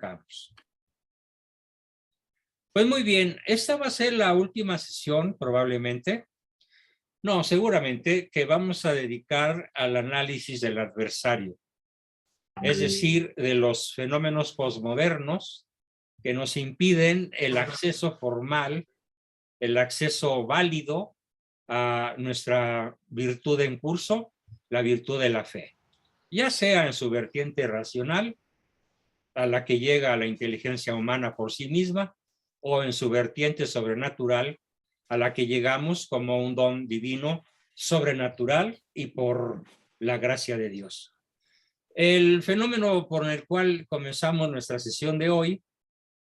arrancamos. Pues muy bien, esta va a ser la última sesión probablemente. No, seguramente que vamos a dedicar al análisis del adversario. Es decir, de los fenómenos posmodernos que nos impiden el acceso formal, el acceso válido a nuestra virtud en curso, la virtud de la fe, ya sea en su vertiente racional, a la que llega la inteligencia humana por sí misma, o en su vertiente sobrenatural, a la que llegamos como un don divino, sobrenatural y por la gracia de Dios. El fenómeno por el cual comenzamos nuestra sesión de hoy,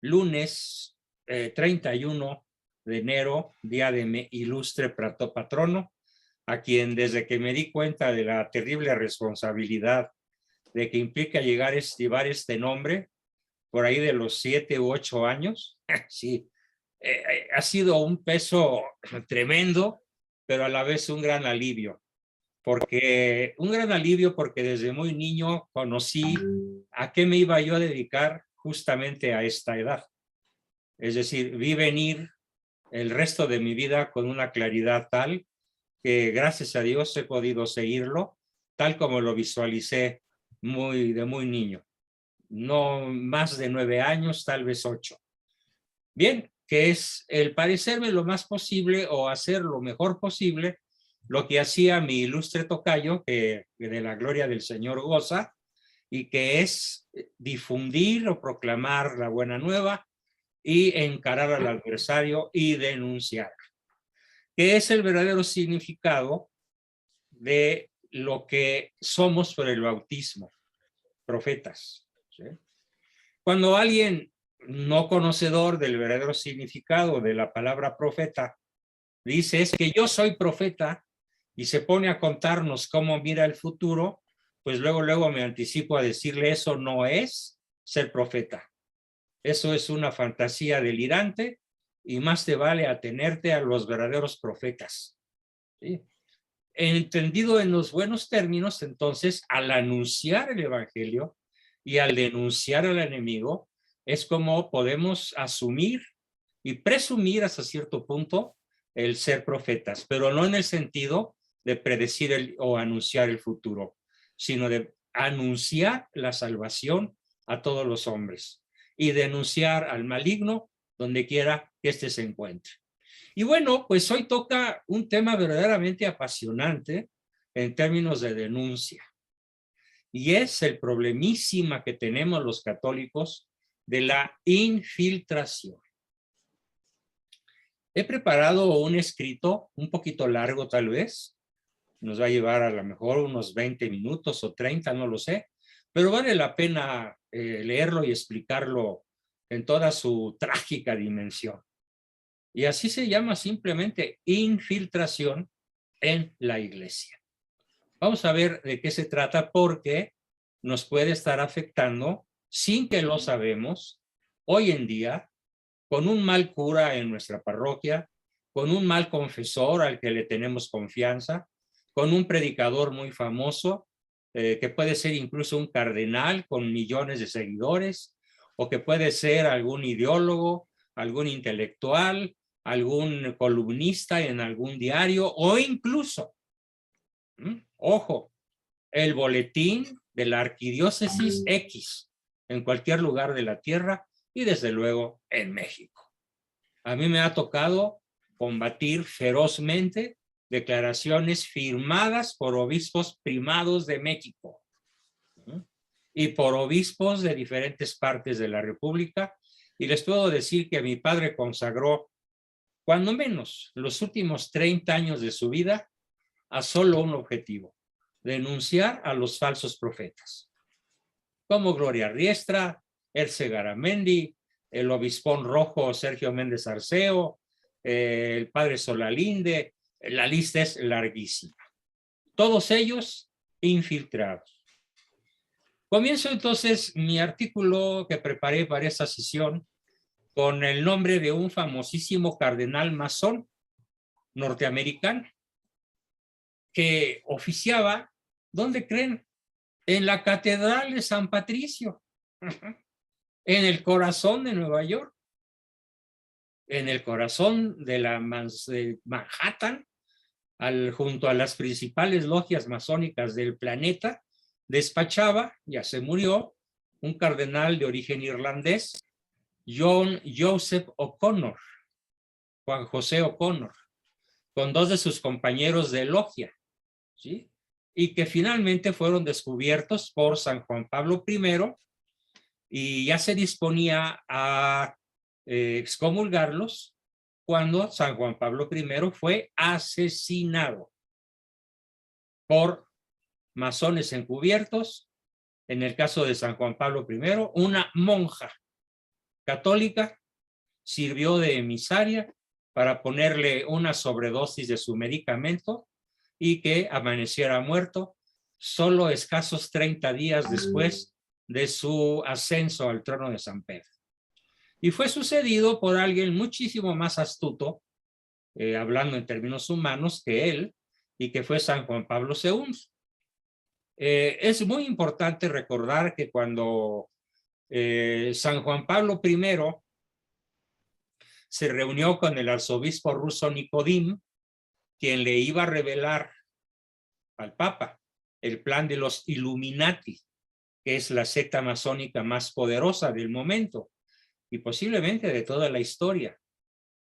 lunes 31 de enero, día de mi ilustre patrono, a quien desde que me di cuenta de la terrible responsabilidad de que implica llevar este nombre, por ahí de los 7 u 8 años, sí, ha sido un peso tremendo, pero a la vez un gran alivio. Un gran alivio porque desde muy niño conocí a qué me iba yo a dedicar justamente a esta edad. Es decir, vi venir el resto de mi vida con una claridad tal que gracias a Dios he podido seguirlo tal como lo visualicé de muy niño. No más de 9 años, tal vez 8. Bien, que es el parecerme lo más posible o hacer lo mejor posible lo que hacía mi ilustre tocayo, que de la gloria del Señor goza, y que es difundir o proclamar la buena nueva y encarar al adversario y denunciar, que es el verdadero significado de lo que somos por el bautismo, profetas. ¿Sí? Cuando alguien no conocedor del verdadero significado de la palabra profeta dice es que yo soy profeta y se pone a contarnos cómo mira el futuro, pues luego me anticipo a decirle eso no es ser profeta. Eso es una fantasía delirante y más te vale atenerte a los verdaderos profetas. ¿Sí? Entendido en los buenos términos, entonces, al anunciar el evangelio y al denunciar al enemigo, es como podemos asumir y presumir hasta cierto punto el ser profetas, pero no en el sentido de predecir o anunciar el futuro, sino de anunciar la salvación a todos los hombres y denunciar al maligno donde quiera que éste se encuentre. Y bueno, pues hoy toca un tema verdaderamente apasionante en términos de denuncia. Y es el problemísima que tenemos los católicos de la infiltración. He preparado un escrito, un poquito largo tal vez, nos va a llevar a lo mejor unos 20 minutos o 30, no lo sé, pero vale la pena leerlo y explicarlo en toda su trágica dimensión. Y así se llama simplemente infiltración en la iglesia. Vamos a ver de qué se trata porque nos puede estar afectando sin que lo sabemos hoy en día con un mal cura en nuestra parroquia, con un mal confesor al que le tenemos confianza, con un predicador muy famoso, que puede ser incluso un cardenal con millones de seguidores, o que puede ser algún ideólogo, algún intelectual, algún columnista en algún diario, o incluso, ojo, el boletín de la arquidiócesis X en cualquier lugar de la tierra y desde luego en México. A mí me ha tocado combatir ferozmente declaraciones firmadas por obispos primados de México y por obispos de diferentes partes de la República, y les puedo decir que mi padre consagró cuando menos los últimos 30 años de su vida a solo un objetivo: denunciar a los falsos profetas, como Gloria Riestra, Erce Garamendi, el obispón rojo Sergio Méndez Arceo, el padre Solalinde, la lista es larguísima. Todos ellos infiltrados. Comienzo entonces mi artículo que preparé para esta sesión con el nombre de un famosísimo cardenal masón norteamericano que oficiaba, ¿dónde creen? En la Catedral de San Patricio. en el corazón de Nueva York, en el corazón de de Manhattan, junto a las principales logias masónicas del planeta, despachaba, ya se murió, un cardenal de origen irlandés, John Joseph O'Connor, Juan José O'Connor, con dos de sus compañeros de logia, ¿sí? Y que finalmente fueron descubiertos por San Juan Pablo I, y ya se disponía a excomulgarlos cuando San Juan Pablo I fue asesinado por masones encubiertos. En el caso de San Juan Pablo I, una monja católica sirvió de emisaria para ponerle una sobredosis de su medicamento y que amaneciera muerto solo escasos 30 días después de su ascenso al trono de San Pedro. Y fue sucedido por alguien muchísimo más astuto, hablando en términos humanos, que él, y que fue San Juan Pablo II. Es muy importante recordar que cuando San Juan Pablo I se reunió con el arzobispo ruso Nicodim, quien le iba a revelar al Papa el plan de los Illuminati, que es la secta masónica más poderosa del momento y posiblemente de toda la historia,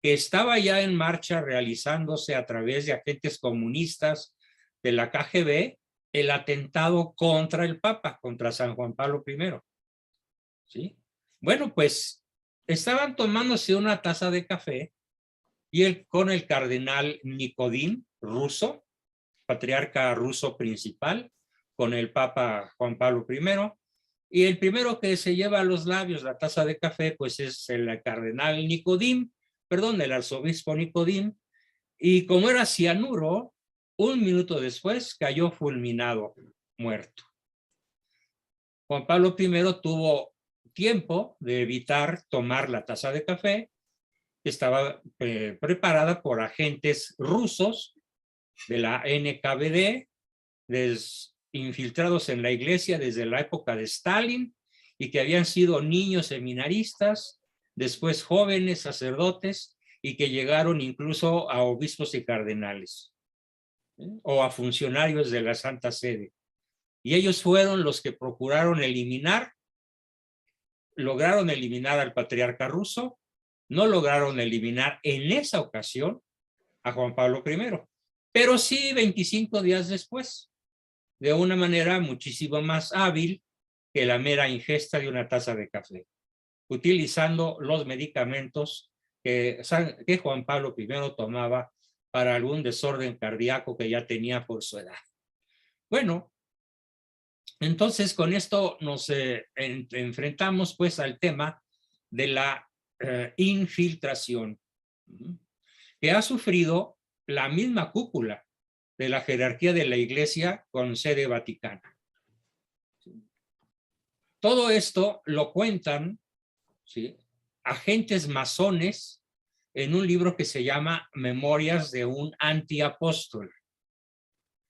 que estaba ya en marcha realizándose a través de agentes comunistas de la KGB, el atentado contra el Papa, contra San Juan Pablo I. ¿Sí? Bueno, pues estaban tomándose una taza de café y con el cardenal Nicodim, ruso, patriarca ruso principal, con el Papa Juan Pablo I, y el primero que se lleva a los labios la taza de café, pues es el cardenal Nicodim, perdón, el arzobispo Nicodim, y como era cianuro, un minuto después cayó fulminado, muerto. Juan Pablo I tuvo tiempo de evitar tomar la taza de café, que estaba preparada por agentes rusos de la NKVD, infiltrados en la iglesia desde la época de Stalin, y que habían sido niños seminaristas, después jóvenes sacerdotes, y que llegaron incluso a obispos y cardenales, o a funcionarios de la Santa Sede. Y ellos fueron los que lograron eliminar al patriarca ruso, no lograron eliminar en esa ocasión a Juan Pablo I, pero sí 25 días después, de una manera muchísimo más hábil que la mera ingesta de una taza de café, utilizando los medicamentos que Juan Pablo I tomaba para algún desorden cardíaco que ya tenía por su edad. Bueno, entonces con esto nos enfrentamos pues al tema de la infiltración, que ha sufrido la misma cúpula de la jerarquía de la Iglesia con sede vaticana. Todo esto lo cuentan, ¿sí?, agentes masones en un libro que se llama Memorias de un antiapóstol.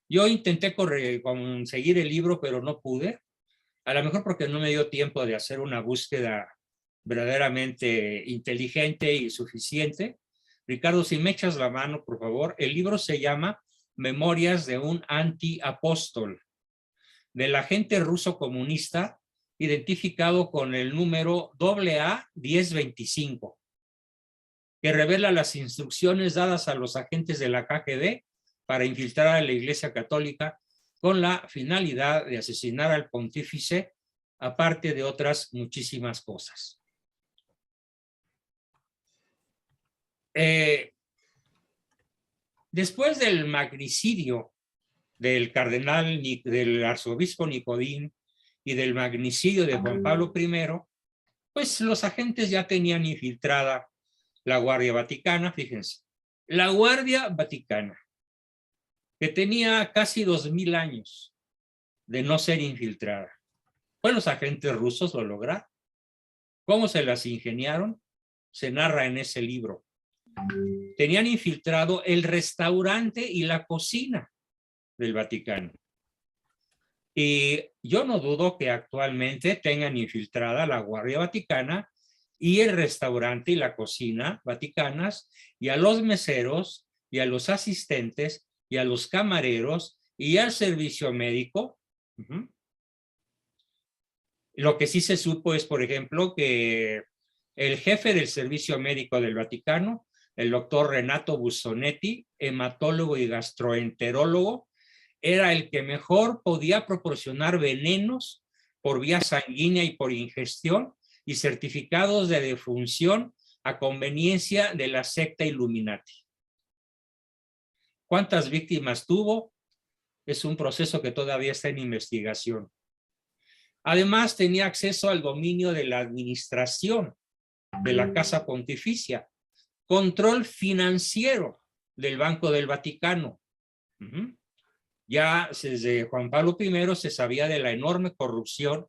Yo intenté conseguir el libro, pero no pude, a lo mejor porque no me dio tiempo de hacer una búsqueda verdaderamente inteligente y suficiente. Ricardo, si me echas la mano, por favor. El libro se llama Memorias de un antiapóstol, del agente ruso comunista identificado con el número AA1025, que revela las instrucciones dadas a los agentes de la KGB para infiltrar a la Iglesia Católica con la finalidad de asesinar al pontífice, aparte de otras muchísimas cosas. Después del magnicidio del del arzobispo Nicodim y del magnicidio de Juan Pablo I, pues los agentes ya tenían infiltrada la Guardia Vaticana. Fíjense, la Guardia Vaticana, que tenía casi 2000 años de no ser infiltrada. Pues los agentes rusos lo lograron. ¿Cómo se las ingeniaron? Se narra en ese libro. Tenían infiltrado el restaurante y la cocina del Vaticano. Y yo no dudo que actualmente tengan infiltrada la Guardia Vaticana y el restaurante y la cocina vaticanas, y a los meseros, y a los asistentes, y a los camareros, y al servicio médico. Lo que sí se supo es, por ejemplo, que el jefe del servicio médico del Vaticano, el doctor Renato Bussonetti, hematólogo y gastroenterólogo, era el que mejor podía proporcionar venenos por vía sanguínea y por ingestión y certificados de defunción a conveniencia de la secta Illuminati. ¿Cuántas víctimas tuvo? Es un proceso que todavía está en investigación. Además, tenía acceso al dominio de la administración de la Casa Pontificia, control financiero del Banco del Vaticano. Ya desde Juan Pablo I se sabía de la enorme corrupción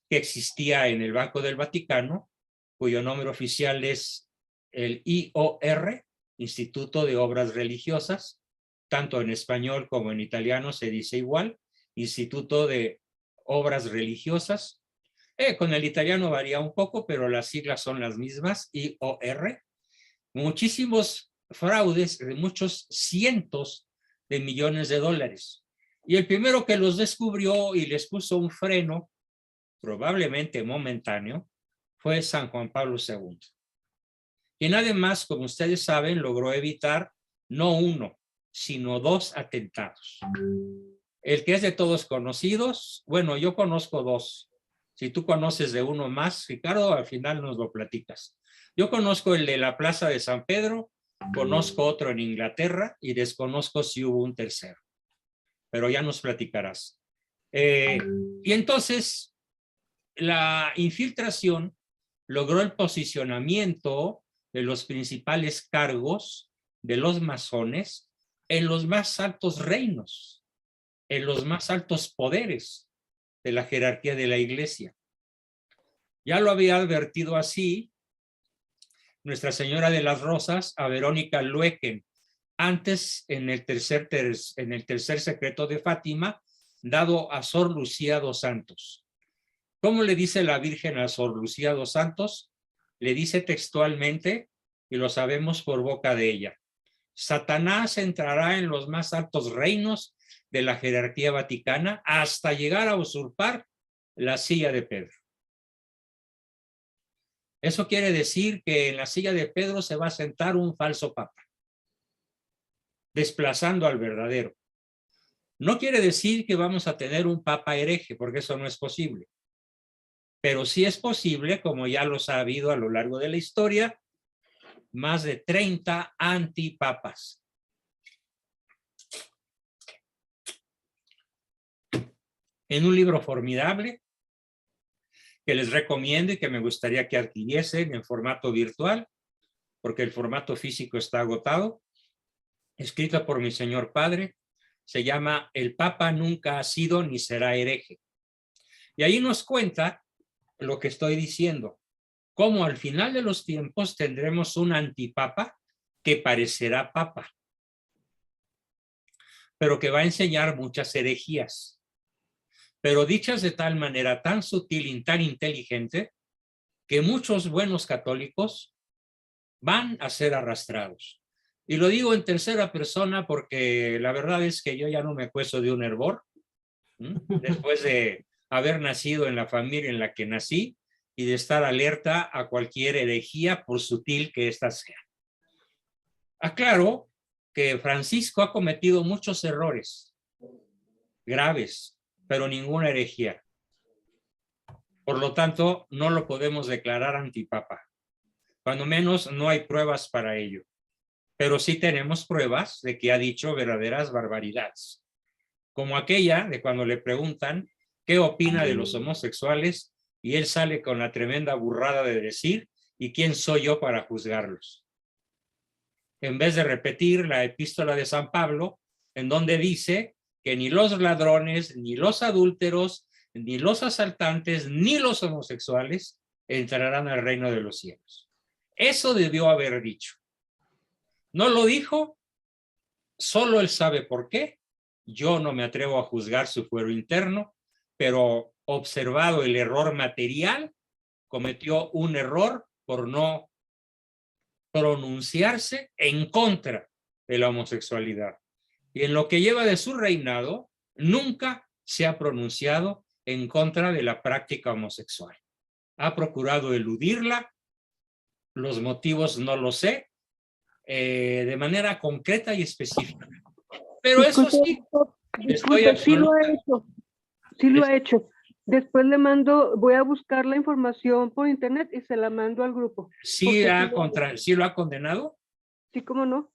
que existía en el Banco del Vaticano, cuyo nombre oficial es el IOR, Instituto de Obras Religiosas, tanto en español como en italiano se dice igual, Instituto de Obras Religiosas. Con el italiano varía un poco, pero las siglas son las mismas, IOR. Muchísimos fraudes de muchos cientos de millones de dólares. Y el primero que los descubrió y les puso un freno, probablemente momentáneo, fue San Juan Pablo II. Quien además, como ustedes saben, logró evitar no uno, sino 2 atentados. El que es de todos conocidos, bueno, yo conozco 2. Si tú conoces de uno más, Ricardo, al final nos lo platicas. Yo conozco el de la Plaza de San Pedro, conozco otro en Inglaterra y desconozco si hubo un tercero. Pero ya nos platicarás. Y entonces, la infiltración logró el posicionamiento de los principales cargos de los masones en los más altos reinos, en los más altos poderes de la jerarquía de la iglesia. Ya lo había advertido así Nuestra Señora de las Rosas a Verónica Lueken, antes en el tercer secreto de Fátima, dado a Sor Lucía dos Santos. ¿Cómo le dice la Virgen a Sor Lucía dos Santos? Le dice textualmente, y lo sabemos por boca de ella: Satanás entrará en los más altos reinos de la jerarquía vaticana hasta llegar a usurpar la silla de Pedro. Eso quiere decir que en la silla de Pedro se va a sentar un falso papa, desplazando al verdadero. No quiere decir que vamos a tener un papa hereje, porque eso no es posible. Pero sí es posible, como ya los ha habido a lo largo de la historia, más de 30 antipapas. En un libro formidable que les recomiendo y que me gustaría que adquiriesen en formato virtual, porque el formato físico está agotado, escrito por mi señor padre, se llama El Papa nunca ha sido ni será hereje. Y ahí nos cuenta lo que estoy diciendo, cómo al final de los tiempos tendremos un antipapa que parecerá papa, pero que va a enseñar muchas herejías, pero dichas de tal manera tan sutil y tan inteligente que muchos buenos católicos van a ser arrastrados. Y lo digo en tercera persona porque la verdad es que yo ya no me cuezo de un hervor, después de haber nacido en la familia en la que nací y de estar alerta a cualquier herejía, por sutil que ésta sea. Aclaro que Francisco ha cometido muchos errores graves, pero ninguna herejía. Por lo tanto, no lo podemos declarar antipapa. Cuando menos no hay pruebas para ello. Pero sí tenemos pruebas de que ha dicho verdaderas barbaridades. Como aquella de cuando le preguntan qué opina de los homosexuales y él sale con la tremenda burrada de decir: ¿y quién soy yo para juzgarlos? En vez de repetir la epístola de San Pablo, en donde dice que ni los ladrones, ni los adúlteros, ni los asaltantes, ni los homosexuales entrarán al reino de los cielos. Eso debió haber dicho. No lo dijo, solo él sabe por qué. Yo no me atrevo a juzgar su fuero interno, pero observado el error material, cometió un error por no pronunciarse en contra de la homosexualidad. Y en lo que lleva de su reinado, nunca se ha pronunciado en contra de la práctica homosexual. Ha procurado eludirla, los motivos no lo sé, de manera concreta y específica. Pero eso sí, disculpe, sí lo ha hecho, sí lo ha hecho. Después le mando, voy a buscar la información por internet y se la mando al grupo. ¿Sí, sí lo ha condenado? Sí, ¿cómo no?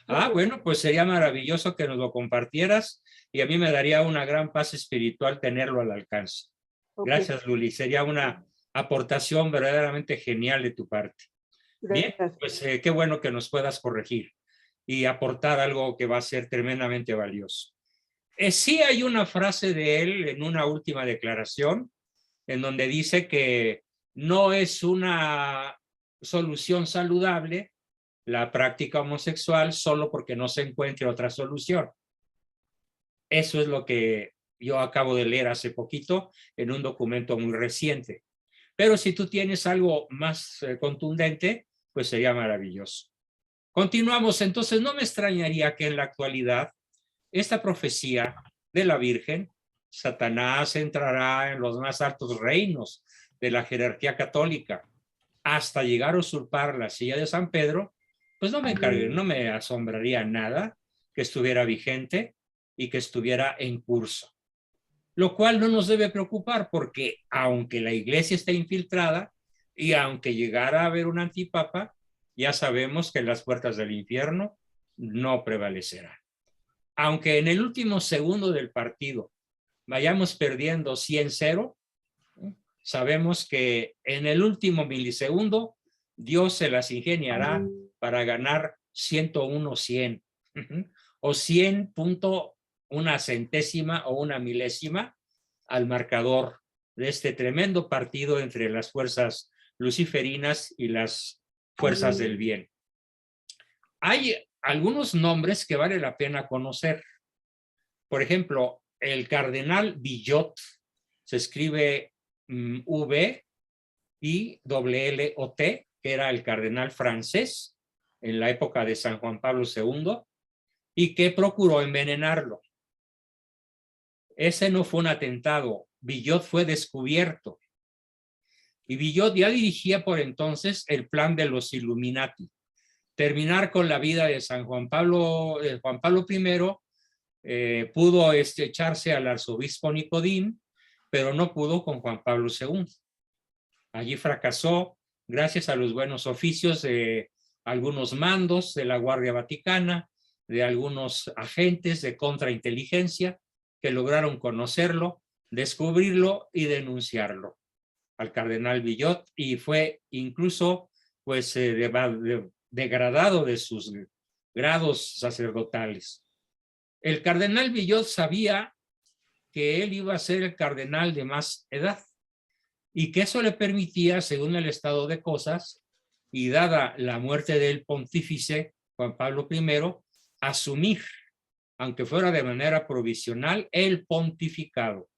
Ah, bueno, pues sería maravilloso que nos lo compartieras y a mí me daría una gran paz espiritual tenerlo al alcance. Okay. Gracias, Luli. Sería una aportación verdaderamente genial de tu parte. Gracias. Bien, pues qué bueno que nos puedas corregir y aportar algo que va a ser tremendamente valioso. Sí hay una frase de él en una última declaración en donde dice que no es una solución saludable la práctica homosexual solo porque no se encuentre otra solución. Eso es lo que yo acabo de leer hace poquito en un documento muy reciente. Pero si tú tienes algo más contundente, pues sería maravilloso. Continuamos, entonces no me extrañaría que en la actualidad esta profecía de la Virgen, Satanás entrará en los más altos reinos de la jerarquía católica hasta llegar a usurpar la silla de San Pedro, pues no me asombraría nada que estuviera vigente y que estuviera en curso. Lo cual no nos debe preocupar porque aunque la iglesia esté infiltrada y aunque llegara a haber un antipapa, ya sabemos que las puertas del infierno no prevalecerán. Aunque en el último segundo del partido vayamos perdiendo 100-0, sabemos que en el último milisegundo Dios se las ingeniará para ganar 101-100 o 100.1 centésima o una milésima al marcador de este tremendo partido entre las fuerzas luciferinas y las fuerzas del bien. Hay algunos nombres que vale la pena conocer. Por ejemplo, el cardenal Villot, se escribe V-I-L-L-O-T, que era el cardenal francés en la época de San Juan Pablo II y que procuró envenenarlo. Ese no fue un atentado, Villot fue descubierto. Y Villot ya dirigía por entonces el plan de los Illuminati. Terminar con la vida de Juan Pablo I, pudo echarse al arzobispo Nicodín, pero no pudo con Juan Pablo II. Allí fracasó gracias a los buenos oficios de algunos mandos de la Guardia Vaticana, de algunos agentes de contrainteligencia que lograron conocerlo, descubrirlo y denunciarlo al cardenal Villot, y fue incluso pues degradado de sus grados sacerdotales. El cardenal Villot sabía que él iba a ser el cardenal de más edad y que eso le permitía, según el estado de cosas, y dada la muerte del pontífice Juan Pablo I, asumir, aunque fuera de manera provisional, el pontificado.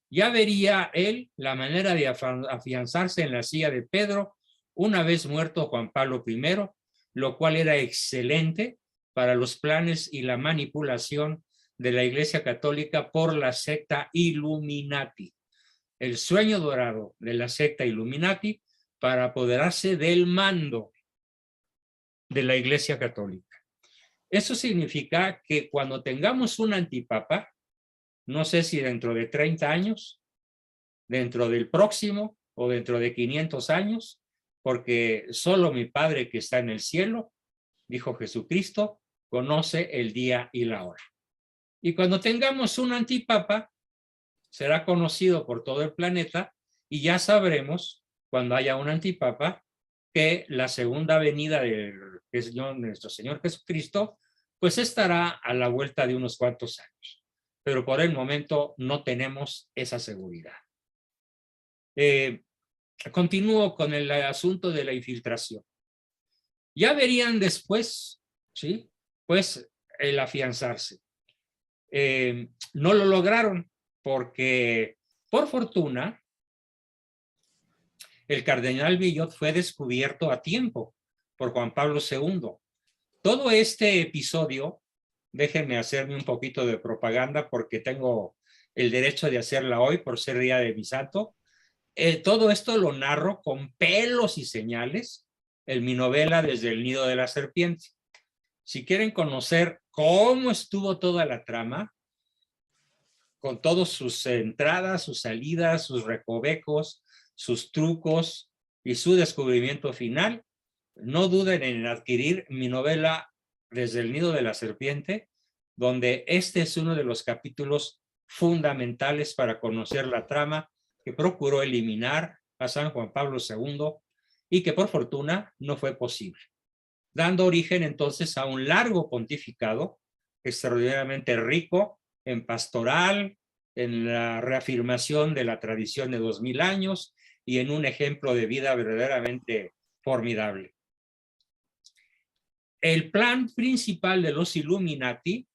Ya vería él la manera de afianzarse en la silla de Pedro una vez muerto Juan Pablo I, lo cual era excelente para los planes y la manipulación de la Iglesia Católica por la secta Illuminati. El sueño dorado de la secta Illuminati para apoderarse del mando de la Iglesia Católica. Eso significa que cuando tengamos un antipapa, no sé si dentro de 30 años, dentro del próximo o dentro de 500 años, porque solo mi Padre que está en el cielo, dijo Jesucristo, conoce el día y la hora. Y cuando tengamos un antipapa, será conocido por todo el planeta y ya sabremos, cuando haya un antipapa, que la segunda venida de nuestro Señor Jesucristo, pues estará a la vuelta de unos cuantos años. Pero por el momento no tenemos esa seguridad. Continúo con el asunto de la infiltración. Ya verían después, ¿sí? Pues el afianzarse. No lo lograron porque Por fortuna, el cardenal Villot fue descubierto a tiempo por Juan Pablo II. Todo este episodio, déjenme hacerme un poquito de propaganda porque tengo el derecho de hacerla hoy por ser día de mi santo. Todo esto lo narro con pelos y señales en mi novela Desde el nido de la serpiente. Si quieren conocer cómo estuvo toda la trama, con todas sus entradas, sus salidas, sus recovecos, sus trucos y su descubrimiento final, no duden en adquirir mi novela Desde el nido de la serpiente, donde este es uno de los capítulos fundamentales para conocer la trama que procuró eliminar a San Juan Pablo II y que por fortuna no fue posible, dando origen entonces a un largo pontificado extraordinariamente rico en pastoral, en la reafirmación de la tradición de 2000 años y en un ejemplo de vida verdaderamente formidable. El plan principal de los Illuminati,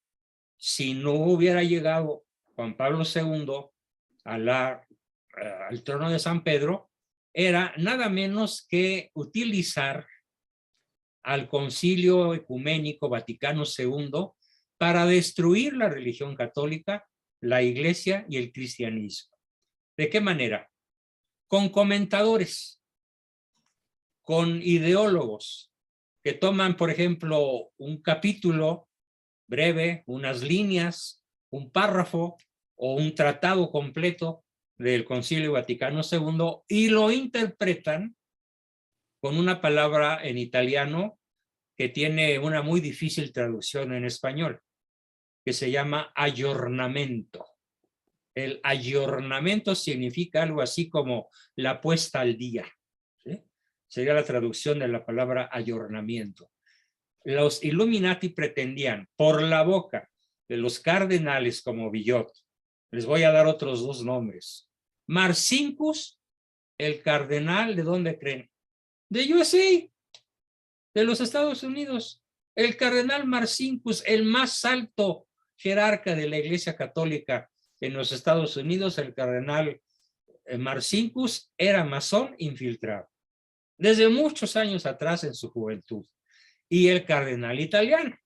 si no hubiera llegado Juan Pablo II al trono de San Pedro, era nada menos que utilizar al Concilio Ecuménico Vaticano II para destruir la religión católica, la Iglesia y el cristianismo. ¿De qué manera? Con comentadores, con ideólogos que toman, por ejemplo, un capítulo breve, unas líneas, un párrafo o un tratado completo del Concilio Vaticano II y lo interpretan con una palabra en italiano que tiene una muy difícil traducción en español, que se llama ayornamento. El ayornamento significa algo así como la puesta al día, ¿sí? Sería la traducción de la palabra ayornamiento. Los Illuminati pretendían, por la boca de los cardenales como Villot, les voy a dar otros dos nombres. Marcinkus, el cardenal, ¿de dónde creen? De USA, de los Estados Unidos. El cardenal Marcinkus, el más alto jerarca de la Iglesia Católica en los Estados Unidos, el cardenal Marcinkus era masón infiltrado desde muchos años atrás en su juventud. Y el cardenal italiano,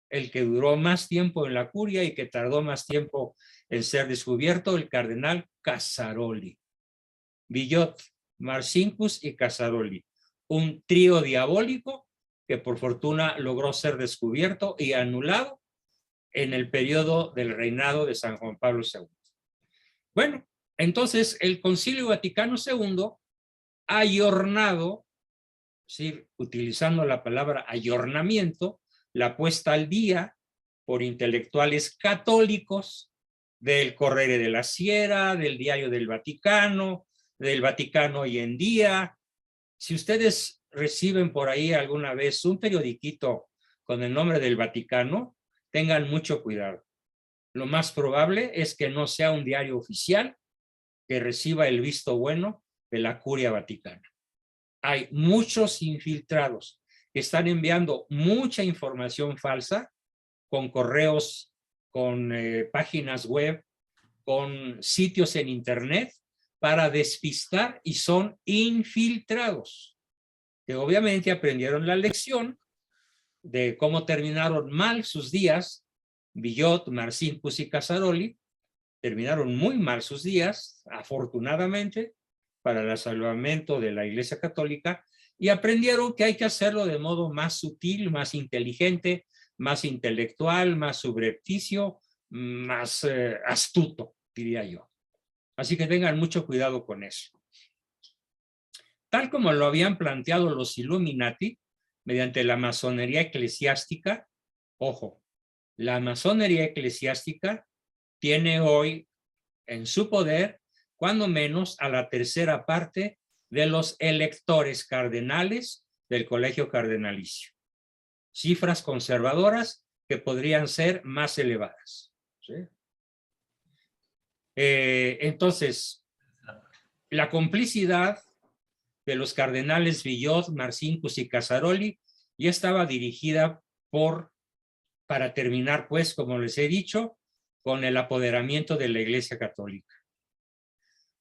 el que duró más tiempo en la curia y que tardó más tiempo en ser descubierto, el cardenal Casaroli. Villot, Marcinkus y Casaroli. Un trío diabólico que por fortuna logró ser descubierto y anulado en el periodo del reinado de San Juan Pablo II. Bueno, entonces el Concilio Vaticano II ha ayornado, ¿sí?, utilizando la palabra ayornamiento, la puesta al día por intelectuales católicos del Corriere della Sera, del Diario del Vaticano Hoy en Día. Si ustedes reciben por ahí alguna vez un periodiquito con el nombre del Vaticano, tengan mucho cuidado. Lo más probable es que no sea un diario oficial que reciba el visto bueno de la Curia Vaticana. Hay muchos infiltrados que están enviando mucha información falsa con correos, con páginas web, con sitios en internet para despistar y son infiltrados, que obviamente aprendieron la lección de cómo terminaron mal sus días. Villot, Marcinkus y Casaroli terminaron muy mal sus días, afortunadamente, para el salvamento de la Iglesia Católica, y aprendieron que hay que hacerlo de modo más sutil, más inteligente, más intelectual, más subrepticio, más astuto, diría yo. Así que tengan mucho cuidado con eso. Tal como lo habían planteado los Illuminati, mediante la masonería eclesiástica, ojo, la masonería eclesiástica tiene hoy en su poder, cuando menos, a la tercera parte de los electores cardenales del colegio cardenalicio. Cifras conservadoras que podrían ser más elevadas, ¿sí? Entonces, la complicidad de los cardenales Villot, Marcinkus y Casaroli ya estaba dirigida para terminar, pues, como les he dicho, con el apoderamiento de la Iglesia Católica.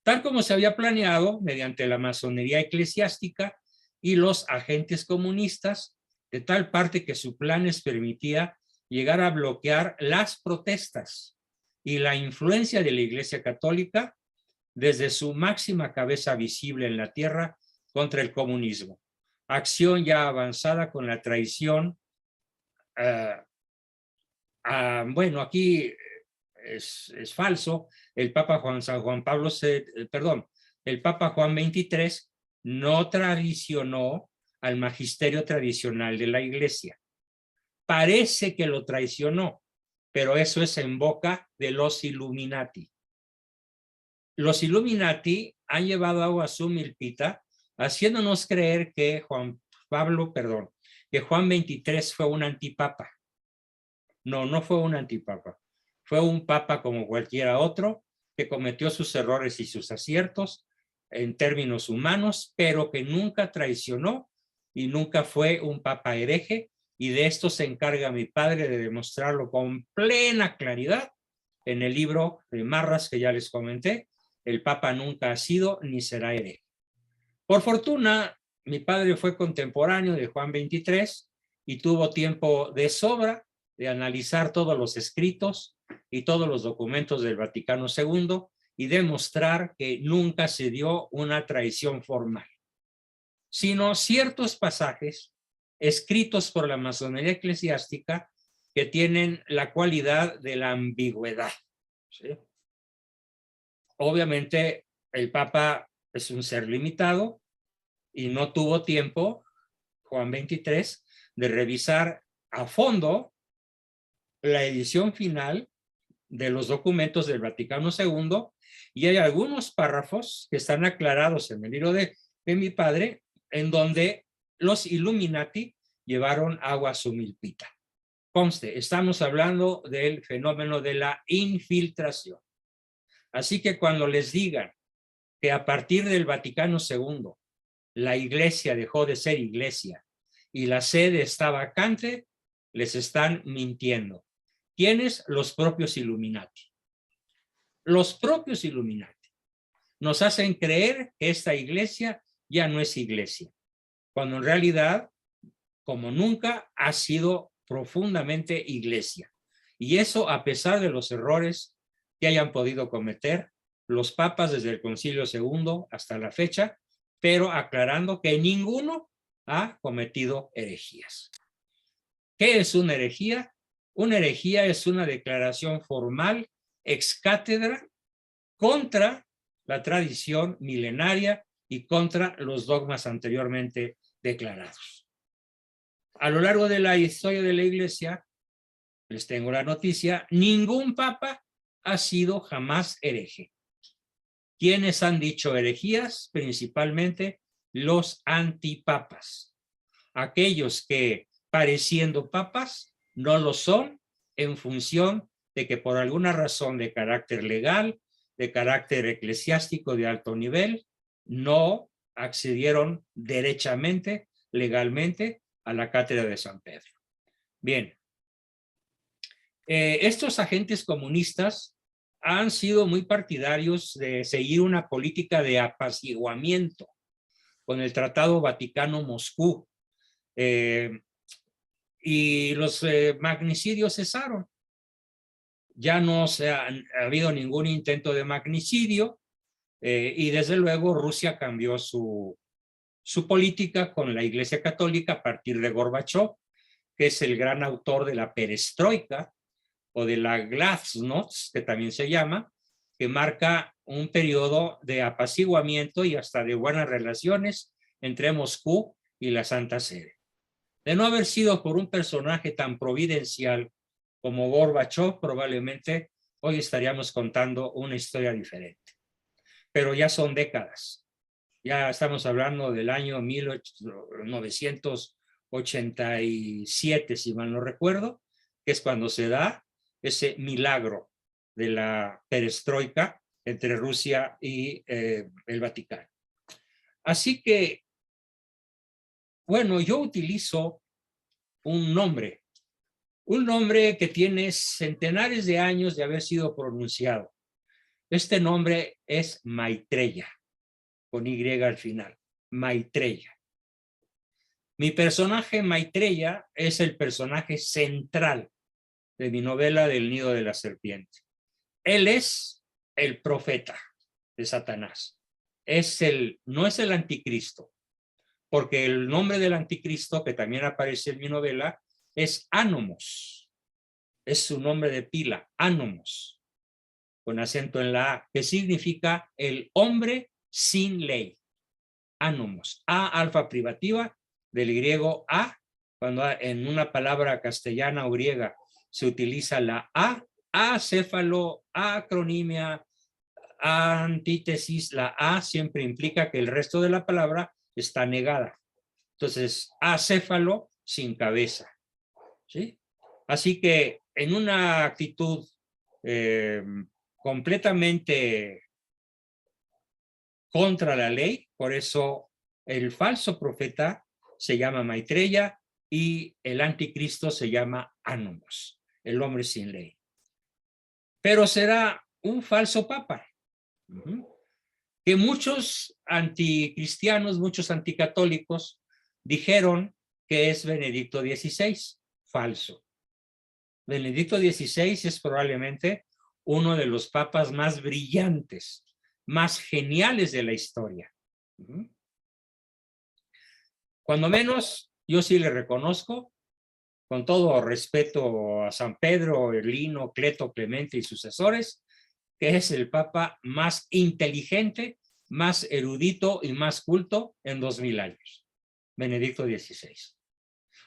tal como se había planeado mediante la masonería eclesiástica y los agentes comunistas, de tal parte que su plan les permitía llegar a bloquear las protestas y la influencia de la Iglesia Católica desde su máxima cabeza visible en la tierra contra el comunismo. Acción ya avanzada con la traición. Bueno, aquí es falso. El Papa el Papa Juan XXIII no traicionó al magisterio tradicional de la Iglesia. Parece que lo traicionó, pero eso es en boca de los Illuminati. Los Illuminati han llevado agua a su milpita, haciéndonos creer que Juan XXIII fue un antipapa. No, no fue un antipapa. Fue un papa como cualquiera otro, que cometió sus errores y sus aciertos en términos humanos, pero que nunca traicionó y nunca fue un papa hereje, y de esto se encarga mi padre de demostrarlo con plena claridad en el libro de Marras que ya les comenté. El papa nunca ha sido ni será hereje. Por fortuna, mi padre fue contemporáneo de Juan XXIII y tuvo tiempo de sobra de analizar todos los escritos y todos los documentos del Vaticano II y demostrar que nunca se dio una traición formal, sino ciertos pasajes escritos por la masonería eclesiástica que tienen la cualidad de la ambigüedad, ¿sí? Obviamente, el Papa es un ser limitado y no tuvo tiempo, Juan XXIII, de revisar a fondo la edición final de los documentos del Vaticano II, y hay algunos párrafos que están aclarados en el libro de mi padre, en donde los Illuminati llevaron agua a su milpita. Conste, estamos hablando del fenómeno de la infiltración. Así que cuando les digan que a partir del Vaticano II la iglesia dejó de ser iglesia y la sede está vacante, les están mintiendo. ¿Quiénes? Los propios Illuminati. Los propios Illuminati nos hacen creer que esta iglesia ya no es iglesia, cuando en realidad, como nunca, ha sido profundamente iglesia. Y eso a pesar de los errores que hayan podido cometer los papas desde el Concilio II hasta la fecha, pero aclarando que ninguno ha cometido herejías. ¿Qué es una herejía? Una herejía es una declaración formal ex cátedra contra la tradición milenaria y contra los dogmas anteriormente declarados. A lo largo de la historia de la Iglesia, les tengo la noticia, ningún papa ha sido jamás hereje. ¿Quiénes han dicho herejías? Principalmente los antipapas. Aquellos que, pareciendo papas, no lo son en función de que por alguna razón de carácter legal, de carácter eclesiástico de alto nivel, no accedieron derechamente, legalmente, a la cátedra de San Pedro. Bien, estos agentes comunistas han sido muy partidarios de seguir una política de apaciguamiento con el Tratado Vaticano-Moscú, y los magnicidios cesaron. Ya no ha habido ningún intento de magnicidio, y desde luego Rusia cambió su política con la Iglesia Católica a partir de Gorbachov, que es el gran autor de la perestroika o de la glasnost, que también se llama, que marca un periodo de apaciguamiento y hasta de buenas relaciones entre Moscú y la Santa Sede. De no haber sido por un personaje tan providencial como Gorbachov, probablemente hoy estaríamos contando una historia diferente. Pero ya son décadas. Ya estamos hablando del año 1987, si mal no recuerdo, que es cuando se da ese milagro de la perestroika entre Rusia y el Vaticano. Así que, bueno, yo utilizo un nombre que tiene centenares de años de haber sido pronunciado, Este nombre es Maitreya, con Y al final, Maitreya. Mi personaje Maitreya es el personaje central de mi novela del Nido de la Serpiente. Él es el profeta de Satanás. No es el anticristo, porque el nombre del anticristo, que también aparece en mi novela, es Anomos. Es su nombre de pila, Anomos, con acento en la A, que significa el hombre sin ley. Anomos, A alfa privativa, del griego a, cuando en una palabra castellana o griega se utiliza la a, acéfalo, acronimia, antítesis, la a siempre implica que el resto de la palabra está negada. Entonces, acéfalo sin cabeza, ¿sí? Así que en una actitud completamente contra la ley, por eso el falso profeta se llama Maitreya y el anticristo se llama Anomos, el hombre sin ley. Pero será un falso papa, que muchos anticristianos, muchos anticatólicos dijeron que es Benedicto XVI, falso. Benedicto XVI es probablemente uno de los papas más brillantes, más geniales de la historia. Cuando menos, yo sí le reconozco, con todo respeto a San Pedro, Erlino, Cleto, Clemente y sucesores, que es el papa más inteligente, más erudito y más culto en 2000 años, Benedicto XVI.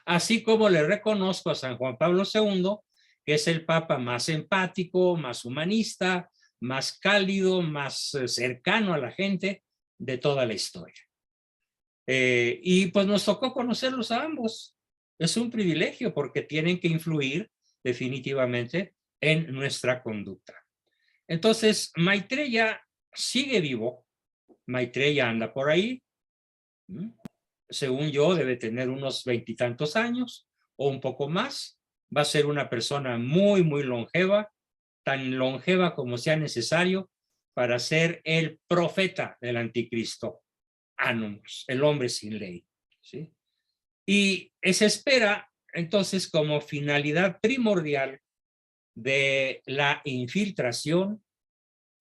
Así como le reconozco a San Juan Pablo II, que es el papa más empático, más humanista, más cálido, más cercano a la gente de toda la historia. Y pues nos tocó conocerlos a ambos. Es un privilegio porque tienen que influir definitivamente en nuestra conducta. Entonces, Maitreya sigue vivo. Maitreya anda por ahí. Según yo, debe tener unos 20 y tantos años o un poco más. Va a ser una persona muy, muy longeva, tan longeva como sea necesario para ser el profeta del anticristo, Anomos, el hombre sin ley, ¿sí? Y se espera entonces como finalidad primordial de la infiltración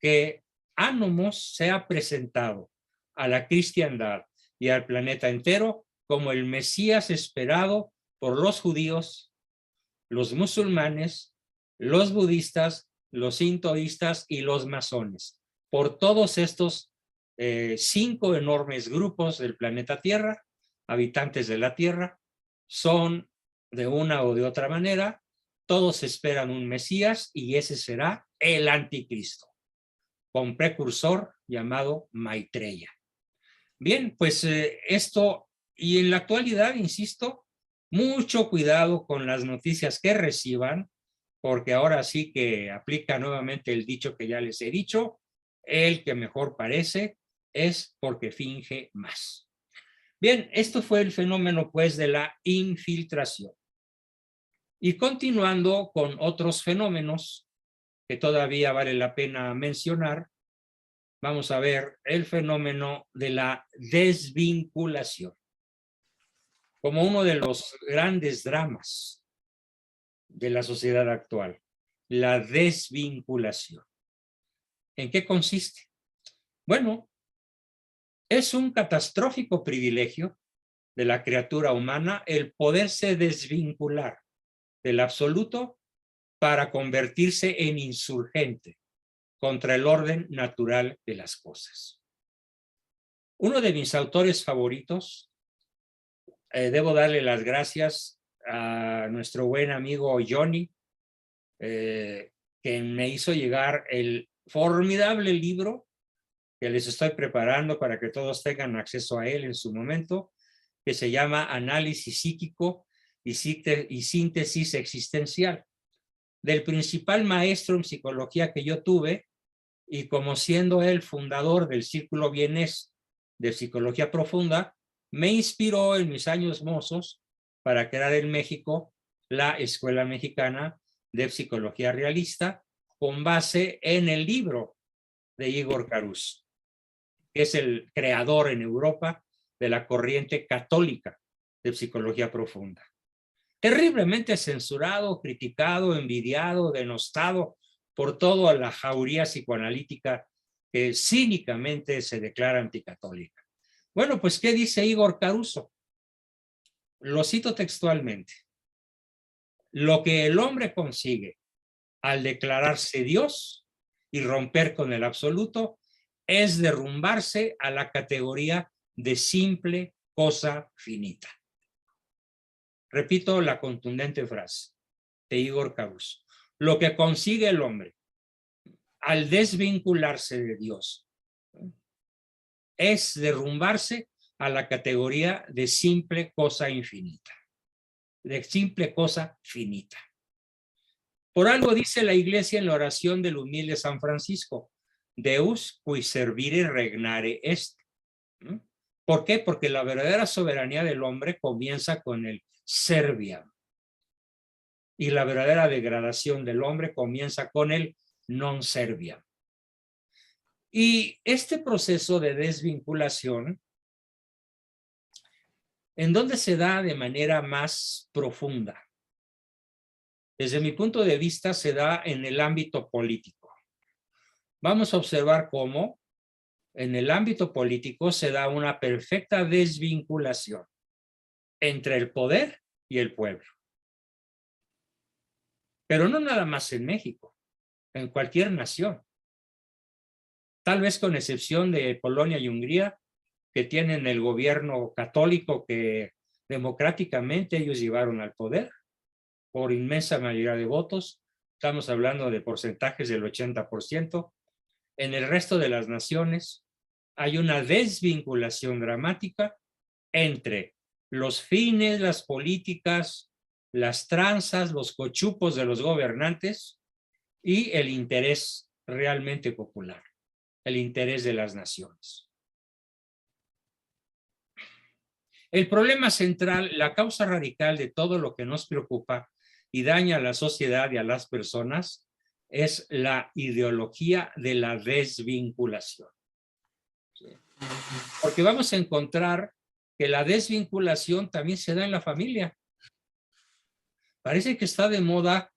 que Anomos sea presentado a la cristiandad y al planeta entero como el Mesías esperado por los judíos, los musulmanes, los budistas, los sintoístas y los masones. Por todos estos 5 enormes grupos del planeta Tierra, habitantes de la Tierra, son de una o de otra manera, todos esperan un Mesías y ese será el anticristo, con precursor llamado Maitreya. Bien, pues esto, y en la actualidad, insisto, mucho cuidado con las noticias que reciban, porque ahora sí que aplica nuevamente el dicho que ya les he dicho, el que mejor parece es porque finge más. Bien, esto fue el fenómeno pues de la infiltración. Y continuando con otros fenómenos que todavía vale la pena mencionar, vamos a ver el fenómeno de la desvinculación como uno de los grandes dramas de la sociedad actual, la desvinculación. ¿En qué consiste? Bueno, es un catastrófico privilegio de la criatura humana el poderse desvincular del absoluto para convertirse en insurgente contra el orden natural de las cosas. Uno de mis autores favoritos, debo darle las gracias a nuestro buen amigo Johnny, que me hizo llegar el formidable libro que les estoy preparando para que todos tengan acceso a él en su momento, que se llama Análisis Psíquico y Síntesis Existencial, del principal maestro en psicología que yo tuve, y como siendo él fundador del Círculo Vienés de Psicología Profunda, me inspiró en mis años mozos para crear en México la Escuela Mexicana de Psicología Realista, con base en el libro de Igor Caruso, que es el creador en Europa de la corriente católica de psicología profunda. Terriblemente censurado, criticado, envidiado, denostado por toda la jauría psicoanalítica que cínicamente se declara anticatólica. Bueno, pues, ¿qué dice Igor Caruso? Lo cito textualmente. Lo que el hombre consigue al declararse Dios y romper con el absoluto es derrumbarse a la categoría de simple cosa finita. Repito la contundente frase de Igor Caruso. Lo que consigue el hombre al desvincularse de Dios es derrumbarse a la categoría de simple cosa infinita, de simple cosa finita. Por algo dice la Iglesia en la oración del humilde San Francisco, Deus qui servire regnare est. ¿Por qué? Porque la verdadera soberanía del hombre comienza con el serviam. Y la verdadera degradación del hombre comienza con el non serviam. Y este proceso de desvinculación, ¿en dónde se da de manera más profunda? Desde mi punto de vista, se da en el ámbito político. Vamos a observar cómo en el ámbito político se da una perfecta desvinculación entre el poder y el pueblo. Pero no nada más en México, en cualquier nación. Tal vez con excepción de Polonia y Hungría, que tienen el gobierno católico que democráticamente ellos llevaron al poder por inmensa mayoría de votos. Estamos hablando de porcentajes del 80%. En el resto de las naciones hay una desvinculación dramática entre los fines, las políticas, las tranzas, los cochupos de los gobernantes y el interés realmente popular, el interés de las naciones. El problema central, la causa radical de todo lo que nos preocupa y daña a la sociedad y a las personas es la ideología de la desvinculación. Porque vamos a encontrar que la desvinculación también se da en la familia. Parece que está de moda,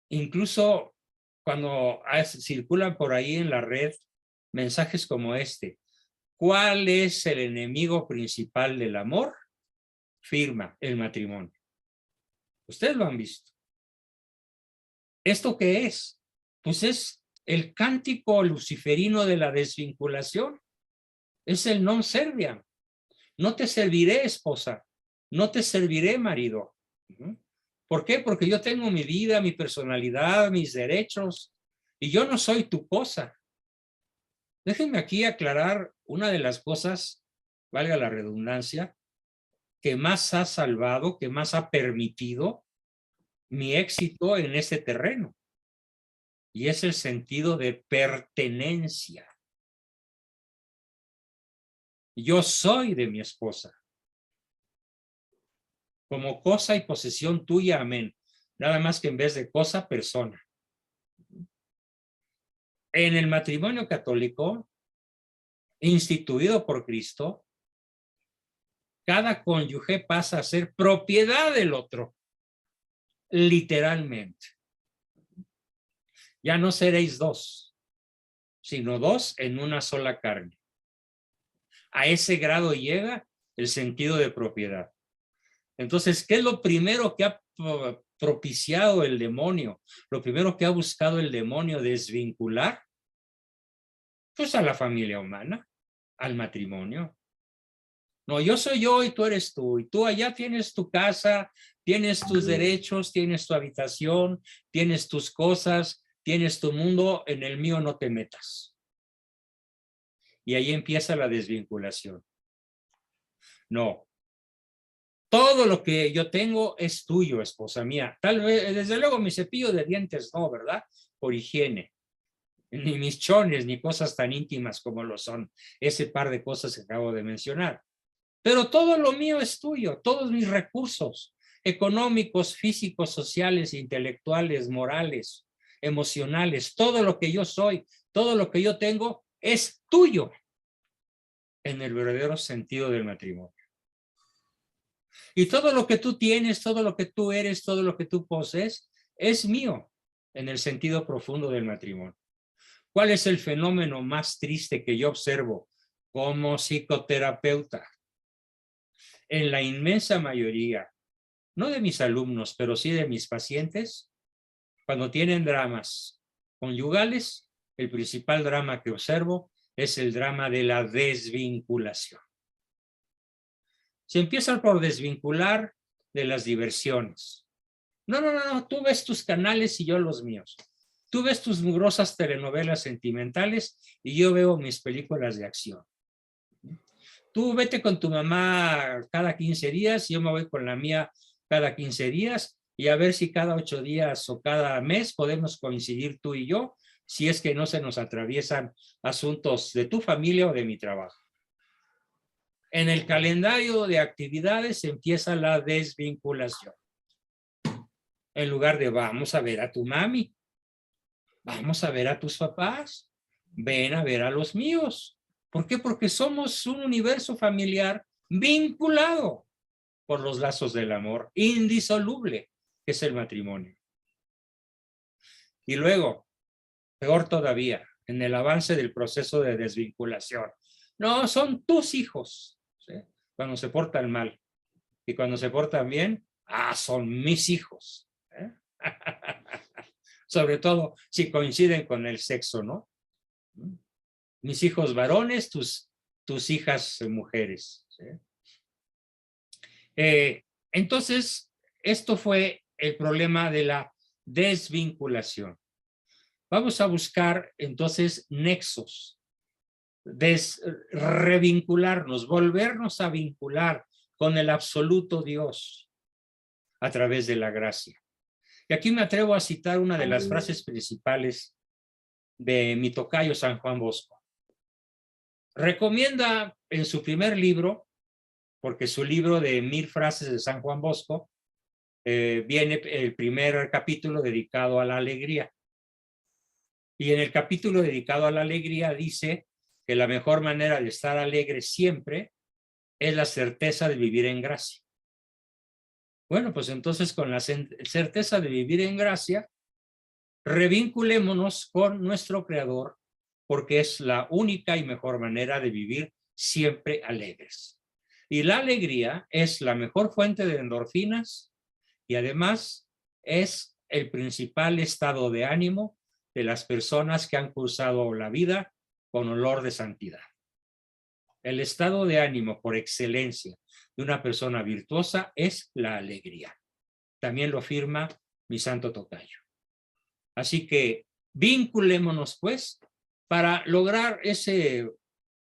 incluso cuando circulan por ahí en la red mensajes como este. ¿Cuál es el enemigo principal del amor? Firma, el matrimonio. Ustedes lo han visto. ¿Esto qué es? Pues es el cántico luciferino de la desvinculación. Es el non serviam. No te serviré, esposa. No te serviré, marido. ¿Por qué? Porque yo tengo mi vida, mi personalidad, mis derechos, y yo no soy tu cosa. Déjenme aquí aclarar una de las cosas, valga la redundancia, que más ha salvado, que más ha permitido mi éxito en ese terreno. Y es el sentido de pertenencia. Yo soy de mi esposa. Como cosa y posesión tuya, amén. Nada más que en vez de cosa, persona. En el matrimonio católico, instituido por Cristo, cada cónyuge pasa a ser propiedad del otro, literalmente. Ya no seréis dos, sino dos en una sola carne. A ese grado llega el sentido de propiedad. Entonces, ¿qué es lo primero que ha propiciado el demonio? Lo primero que ha buscado el demonio desvincular, pues a la familia humana, al matrimonio. No, yo soy yo y tú eres tú. Y tú allá tienes tu casa, tienes tus derechos, tienes tu habitación, tienes tus cosas, tienes tu mundo, en el mío no te metas. Y ahí empieza la desvinculación. No. Todo lo que yo tengo es tuyo, esposa mía. Tal vez, desde luego, mi cepillo de dientes no, ¿verdad? Por higiene. Ni mis chones, ni cosas tan íntimas como lo son ese par de cosas que acabo de mencionar. Pero todo lo mío es tuyo, todos mis recursos económicos, físicos, sociales, intelectuales, morales, emocionales, todo lo que yo soy, Todo lo que yo tengo es tuyo en el verdadero sentido del matrimonio. Y todo lo que tú tienes, todo lo que tú eres, todo lo que tú posees, es mío en el sentido profundo del matrimonio. ¿Cuál es el fenómeno más triste que yo observo como psicoterapeuta? En la inmensa mayoría, no de mis alumnos, pero sí de mis pacientes, cuando tienen dramas conyugales, el principal drama que observo es el drama de la desvinculación. Se empieza por desvincular de las diversiones. No, tú ves tus canales y yo los míos. Tú ves tus mugrosas telenovelas sentimentales y yo veo mis películas de acción. Tú vete con tu mamá cada 15 días y yo me voy con la mía cada 15 días y a ver si cada 8 días o cada mes podemos coincidir tú y yo, si es que no se nos atraviesan asuntos de tu familia o de mi trabajo. En el calendario de actividades empieza la desvinculación. En lugar de vamos a ver a tu mami, vamos a ver a tus papás, ven a ver a los míos. ¿Por qué? Porque somos un universo familiar vinculado por los lazos del amor, indisoluble, que es el matrimonio. Y luego, peor todavía, en el avance del proceso de desvinculación. No, son tus hijos, ¿sí? Cuando se portan mal. Y cuando se portan bien, son mis hijos. Sobre todo si coinciden con el sexo, ¿no? Mis hijos varones, tus hijas mujeres. ¿Sí? Entonces, esto fue el problema de la desvinculación. Vamos a buscar entonces nexos, revincularnos, volvernos a vincular con el absoluto Dios a través de la gracia. Y aquí me atrevo a citar una de las frases principales de mi tocayo San Juan Bosco. Recomienda en su primer libro, porque su libro de 1000 frases de San Juan Bosco, viene el primer capítulo dedicado a la alegría. Y en el capítulo dedicado a la alegría dice que la mejor manera de estar alegre siempre es la certeza de vivir en gracia. Bueno, pues entonces con la certeza de vivir en gracia, revinculémonos con nuestro Creador, porque es la única y mejor manera de vivir siempre alegres. Y la alegría es la mejor fuente de endorfinas y además es el principal estado de ánimo de las personas que han cursado la vida con olor de santidad. El estado de ánimo por excelencia de una persona virtuosa es la alegría. También lo afirma mi santo tocayo. Así que vinculémonos pues para lograr ese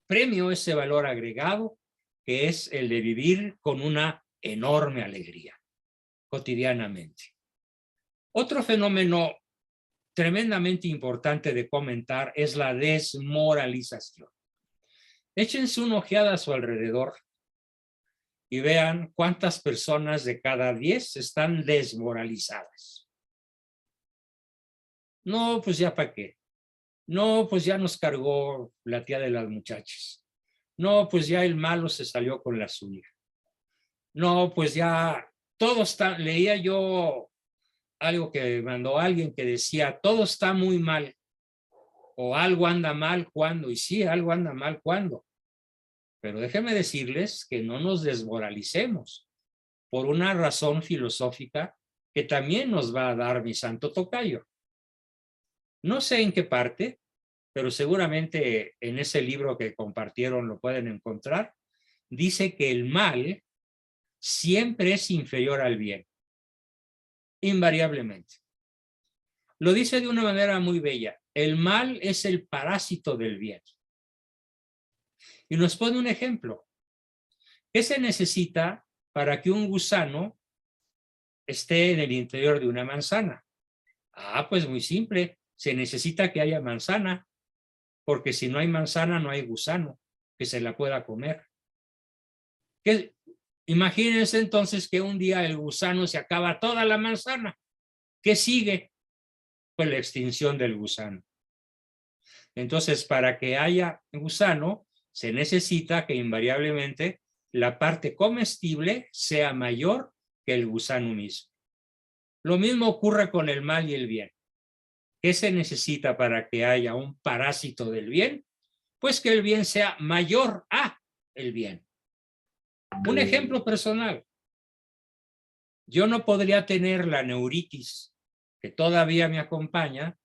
premio, ese valor agregado que es el de vivir con una enorme alegría cotidianamente. Otro fenómeno tremendamente importante de comentar es la desmoralización. Échense una ojeada a su alrededor y vean cuántas personas de cada 10 están desmoralizadas. No, pues ya para qué. No, pues ya nos cargó la tía de las muchachas. No, pues ya el malo se salió con la suya. No, pues ya todo está, leía yo algo que mandó alguien que decía, todo está muy mal. O algo anda mal cuando, y sí, algo anda mal cuando. Pero déjenme decirles que no nos desmoralicemos por una razón filosófica que también nos va a dar mi santo tocayo. No sé en qué parte, pero seguramente en ese libro que compartieron lo pueden encontrar. Dice que el mal siempre es inferior al bien, invariablemente. Lo dice de una manera muy bella. El mal es el parásito del bien. Y nos pone un ejemplo. ¿Qué se necesita para que un gusano esté en el interior de una manzana? Pues muy simple. Se necesita que haya manzana, porque si no hay manzana no hay gusano que se la pueda comer. Imagínense entonces que un día el gusano se acaba toda la manzana. ¿Qué sigue? Pues la extinción del gusano. Entonces, para que haya gusano, se necesita que invariablemente la parte comestible sea mayor que el gusano mismo. Lo mismo ocurre con el mal y el bien. ¿Qué se necesita para que haya un parásito del bien? Pues que el bien sea mayor a el bien. Un ejemplo personal. Yo no podría tener la neuritis que todavía me acompaña,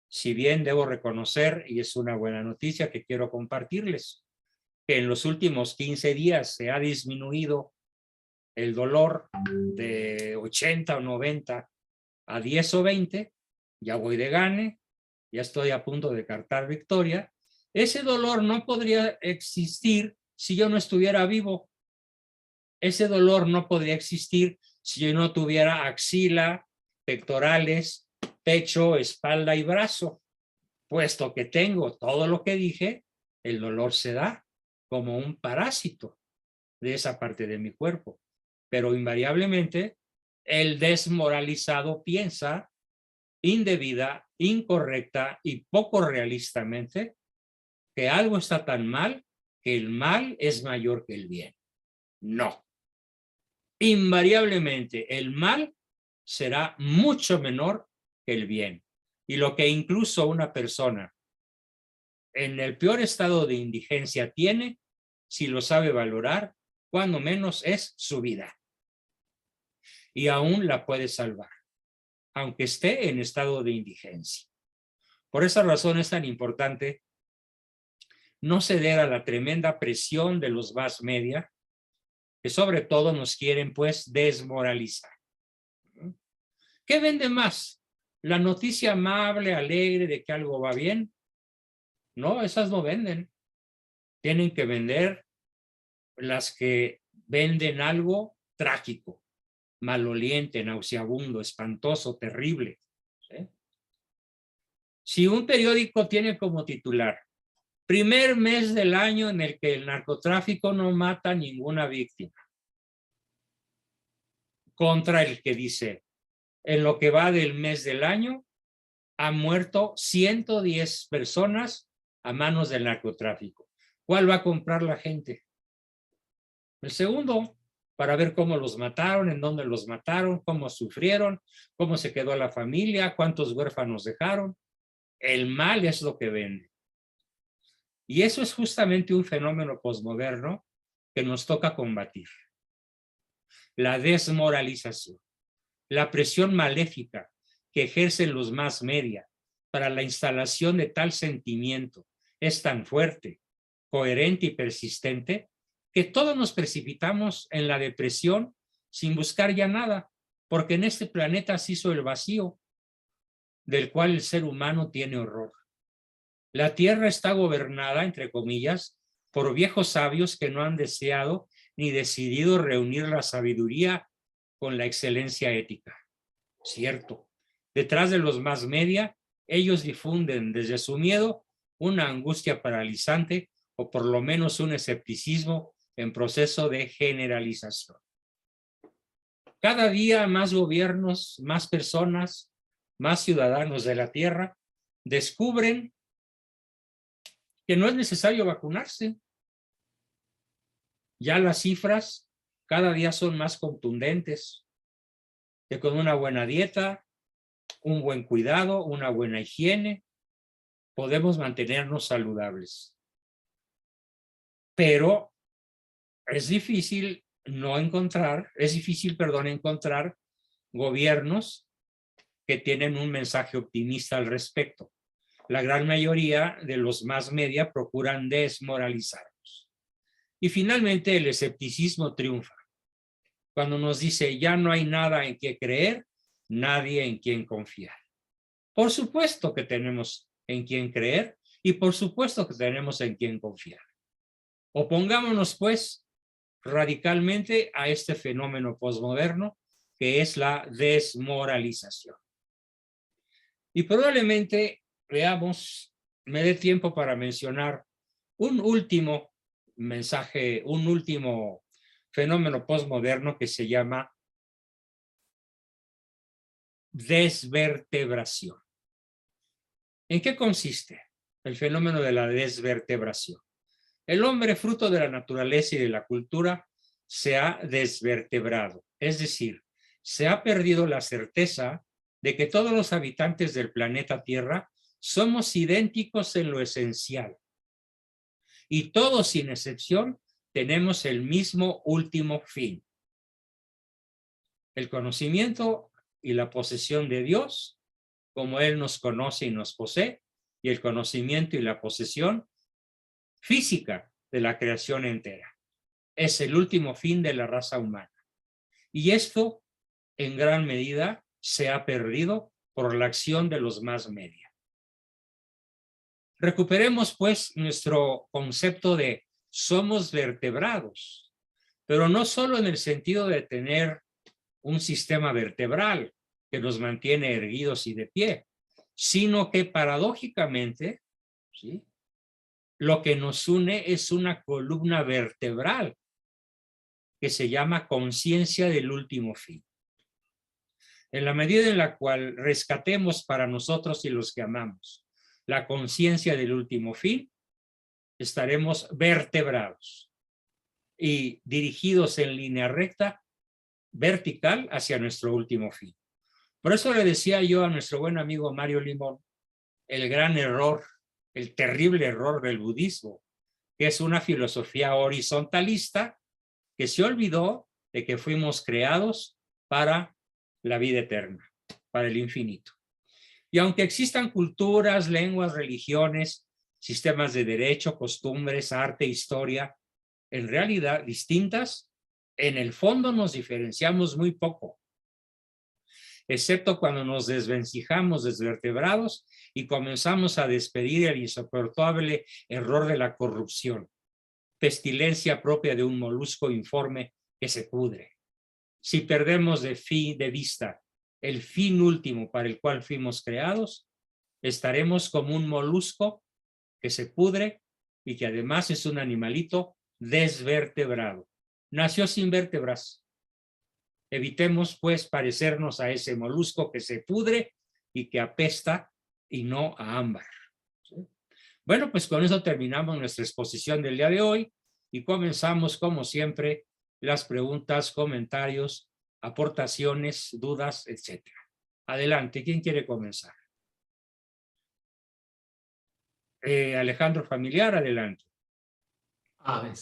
si bien debo reconocer, y es una buena noticia que quiero compartirles, que en los últimos 15 días se ha disminuido el dolor de 80 o 90 a 10 o 20, ya voy de gane, ya estoy a punto de cartar victoria. Ese dolor no podría existir si yo no estuviera vivo. Ese dolor no podría existir si yo no tuviera axila, pectorales, pecho, espalda y brazo. Puesto que tengo todo lo que dije, el dolor se da como un parásito de esa parte de mi cuerpo. Pero invariablemente, el desmoralizado piensa indebida, incorrecta y poco realistamente que algo está tan mal que el mal es mayor que el bien. No. Invariablemente, el mal será mucho menor que el bien. Y lo que incluso una persona en el peor estado de indigencia tiene, si lo sabe valorar, cuando menos es su vida. Y aún la puede salvar, aunque esté en estado de indigencia. Por esa razón es tan importante no ceder a la tremenda presión de los mass media, que sobre todo nos quieren pues desmoralizar. ¿Qué vende más? ¿La noticia amable, alegre de que algo va bien? No, esas no venden. Tienen que vender las que venden algo trágico, maloliente, nauseabundo, espantoso, terrible. ¿Sí? Si un periódico tiene como titular, primer mes del año en el que el narcotráfico no mata a ninguna víctima, contra el que dice, en lo que va del mes del año, han muerto 110 personas a manos del narcotráfico. ¿Cuál va a comprar la gente? El segundo, para ver cómo los mataron, en dónde los mataron, cómo sufrieron, cómo se quedó la familia, cuántos huérfanos dejaron. El mal es lo que vende. Y eso es justamente un fenómeno posmoderno que nos toca combatir. La desmoralización, la presión maléfica que ejercen los mass media para la instalación de tal sentimiento es tan fuerte, coherente y persistente que todos nos precipitamos en la depresión sin buscar ya nada, porque en este planeta se hizo el vacío del cual el ser humano tiene horror. La tierra está gobernada, entre comillas, por viejos sabios que no han deseado ni decidido reunir la sabiduría con la excelencia ética. Cierto. Detrás de los mass media, ellos difunden desde su miedo una angustia paralizante o por lo menos un escepticismo en proceso de generalización. Cada día más gobiernos, más personas, más ciudadanos de la Tierra descubren que no es necesario vacunarse. Ya las cifras cada día son más contundentes, que con una buena dieta, un buen cuidado, una buena higiene, podemos mantenernos saludables. Pero es difícil encontrar gobiernos que tienen un mensaje optimista al respecto. La gran mayoría de los mass media procuran desmoralizarnos. Y finalmente el escepticismo triunfa. Cuando nos dice ya no hay nada en qué creer, nadie en quien confiar. Por supuesto que tenemos en quien creer y por supuesto que tenemos en quien confiar. Opongámonos pues radicalmente a este fenómeno posmoderno que es la desmoralización. Y probablemente me dé tiempo para mencionar un último mensaje, un último fenómeno posmoderno que se llama desvertebración. ¿En qué consiste? el fenómeno de la desvertebración. El hombre, fruto de la naturaleza y de la cultura, se ha desvertebrado, es decir, se ha perdido la certeza de que todos los habitantes del planeta Tierra somos idénticos en lo esencial. Y todos, sin excepción, tenemos el mismo último fin: el conocimiento y la posesión de Dios, como Él nos conoce y nos posee, y el conocimiento y la posesión física de la creación entera. Es el último fin de la raza humana. Y esto, en gran medida, se ha perdido por la acción de los más media. Recuperemos, pues, nuestro concepto de somos vertebrados, pero no solo en el sentido de tener un sistema vertebral que nos mantiene erguidos y de pie, sino que paradójicamente, ¿sí?, lo que nos une es una columna vertebral que se llama conciencia del último fin. En la medida en la cual rescatemos para nosotros y los que amamos la conciencia del último fin, estaremos vertebrados y dirigidos en línea recta, vertical, hacia nuestro último fin. Por eso le decía yo a nuestro buen amigo Mario Limón, el gran error, el terrible error del budismo, que es una filosofía horizontalista que se olvidó de que fuimos creados para la vida eterna, para el infinito. Y aunque existan culturas, lenguas, religiones, sistemas de derecho, costumbres, arte, historia, en realidad distintas, en el fondo nos diferenciamos muy poco, excepto cuando nos desvencijamos desvertebrados y comenzamos a despedir el insoportable error de la corrupción, pestilencia propia de un molusco informe que se pudre. Si perdemos de vista el fin último para el cual fuimos creados, estaremos como un molusco que se pudre y que además es un animalito desvertebrado. Nació sin vértebras. Evitemos, pues, parecernos a ese molusco que se pudre y que apesta y no a ámbar. ¿Sí? Bueno, pues con eso terminamos nuestra exposición del día de hoy y comenzamos, como siempre, las preguntas, comentarios, aportaciones, dudas, etc. Adelante, ¿quién quiere comenzar? Alejandro Familiar, adelante.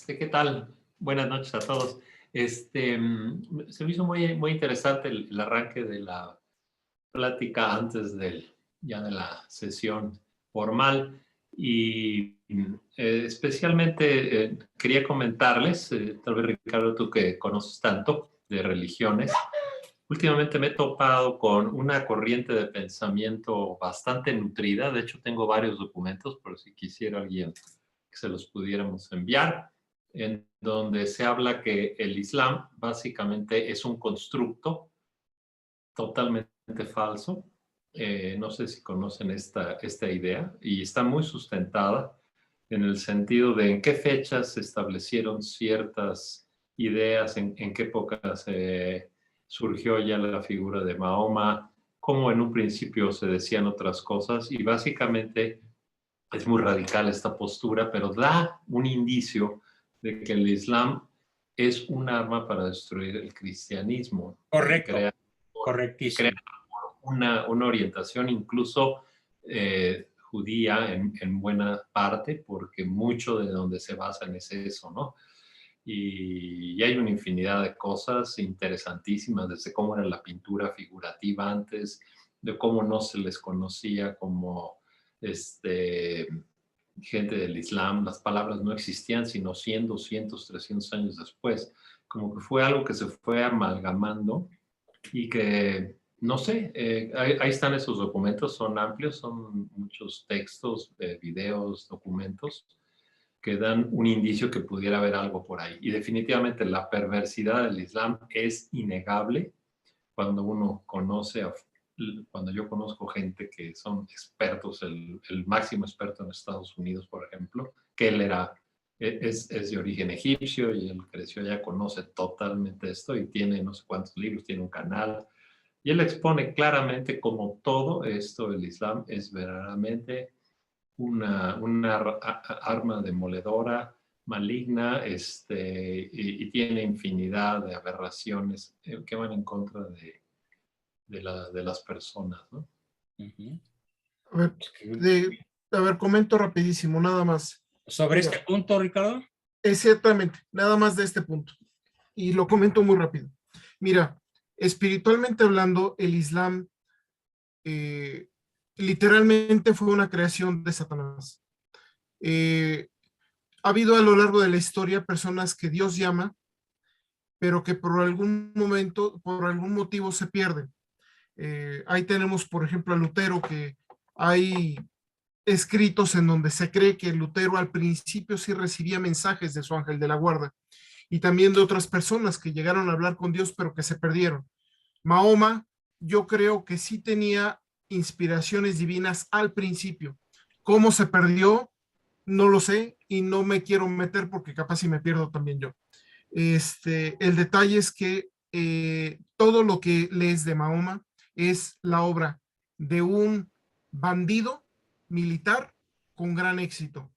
¿Qué tal? Buenas noches a todos. Se me hizo muy interesante el arranque de la plática antes de la sesión formal y especialmente quería comentarles, tal vez Ricardo, tú que conoces tanto de religiones, últimamente me he topado con una corriente de pensamiento bastante nutrida. De hecho, tengo varios documentos, por si quisiera alguien que se los pudiéramos enviar, en donde se habla que el Islam básicamente es un constructo totalmente falso. No sé si conocen esta idea, y está muy sustentada en el sentido de en qué fechas se establecieron ciertas ideas, en qué época surgió ya la figura de Mahoma, cómo en un principio se decían otras cosas, y básicamente es muy radical esta postura, pero da un indicio de que el Islam es un arma para destruir el cristianismo. Correcto, correctísimo. Crea una orientación incluso judía en buena parte, porque mucho de donde se basan es eso, ¿no? Y hay una infinidad de cosas interesantísimas, desde cómo era la pintura figurativa antes, de cómo no se les conocía como gente del Islam, las palabras no existían sino 100, 200, 300 años después, como que fue algo que se fue amalgamando y que, no sé, ahí están esos documentos, son amplios, son muchos textos, videos, documentos que dan un indicio que pudiera haber algo por ahí. Y definitivamente la perversidad del Islam es innegable cuando uno conoce, cuando yo conozco gente que son expertos, el máximo experto en Estados Unidos, por ejemplo, que él es de origen egipcio y él creció allá, conoce totalmente esto y tiene no sé cuántos libros, tiene un canal, y él expone claramente como todo esto, el Islam es verdaderamente arma demoledora, maligna, y tiene infinidad de aberraciones que van en contra de las personas, ¿no? Ujú. A ver, comento rapidísimo, nada más. Sobre Mira, este punto, Ricardo. exactamente, nada más de este punto. Y lo comento muy rápido. Mira, espiritualmente hablando, el Islam literalmente fue una creación de Satanás. Ha habido a lo largo de la historia personas que Dios llama, pero que por algún momento, por algún motivo se pierden. Ahí tenemos, por ejemplo, a Lutero, que hay escritos en donde se cree que Lutero al principio sí recibía mensajes de su ángel de la guarda y también de otras personas que llegaron a hablar con Dios, pero que se perdieron. Mahoma, yo creo que sí tenía inspiraciones divinas al principio. ¿Cómo se perdió? No lo sé y no me quiero meter porque capaz si me pierdo también yo. El detalle es que todo lo que lees de Mahoma es la obra de un bandido militar con gran éxito,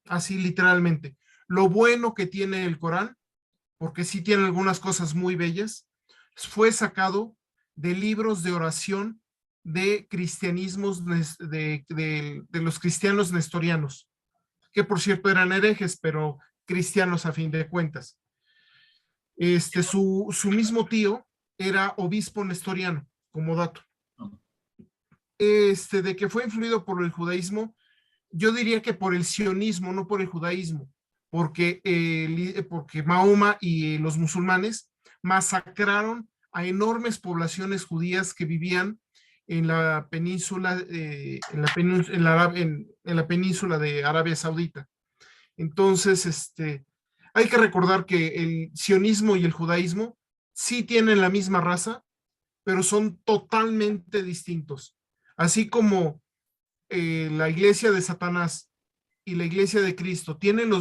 así literalmente. Lo bueno que tiene el Corán, porque sí tiene algunas cosas muy bellas, fue sacado de libros de oración de cristianismos, de los cristianos nestorianos, que por cierto eran herejes, pero cristianos a fin de cuentas. Su mismo tío era obispo nestoriano, como dato. De que fue influido por el judaísmo, yo diría que por el sionismo, no por el judaísmo, porque Mahoma y los musulmanes masacraron a enormes poblaciones judías que vivían en la península, en la península de Arabia Saudita. Entonces, hay que recordar que el sionismo y el judaísmo sí tienen la misma raza, pero son totalmente distintos. Así como la iglesia de Satanás y la iglesia de Cristo tienen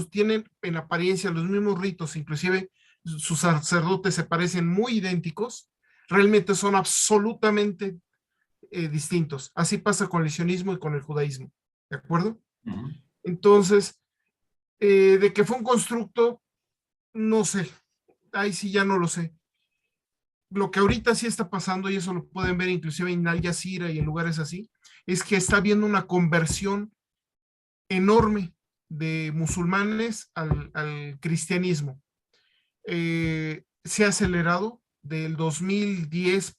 en apariencia los mismos ritos, inclusive sus sacerdotes se parecen muy idénticos, realmente son absolutamente distintos. Así pasa con el sionismo y con el judaísmo, ¿de acuerdo? Uh-huh. Entonces, de que fue un constructo, no sé, ahí sí ya no lo sé. Lo que ahorita sí está pasando, y eso lo pueden ver inclusive en Al Jazeera y en lugares así, es que está habiendo una conversión enorme de musulmanes al cristianismo. Se ha acelerado del 2010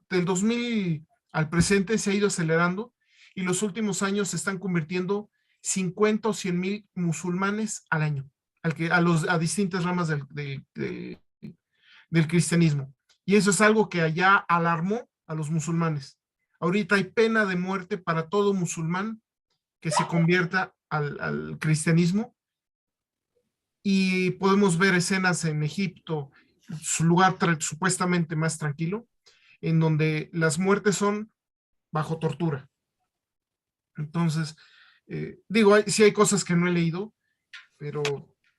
del 2000 al presente, se ha ido acelerando y los últimos años se están convirtiendo 50 o 100 mil musulmanes al año, a distintas ramas del cristianismo. Y eso es algo que allá alarmó a los musulmanes. Ahorita hay pena de muerte para todo musulmán que se convierta al cristianismo, y podemos ver escenas en Egipto, su lugar supuestamente más tranquilo, en donde las muertes son bajo tortura. Entonces, digo, sí hay cosas que no he leído, pero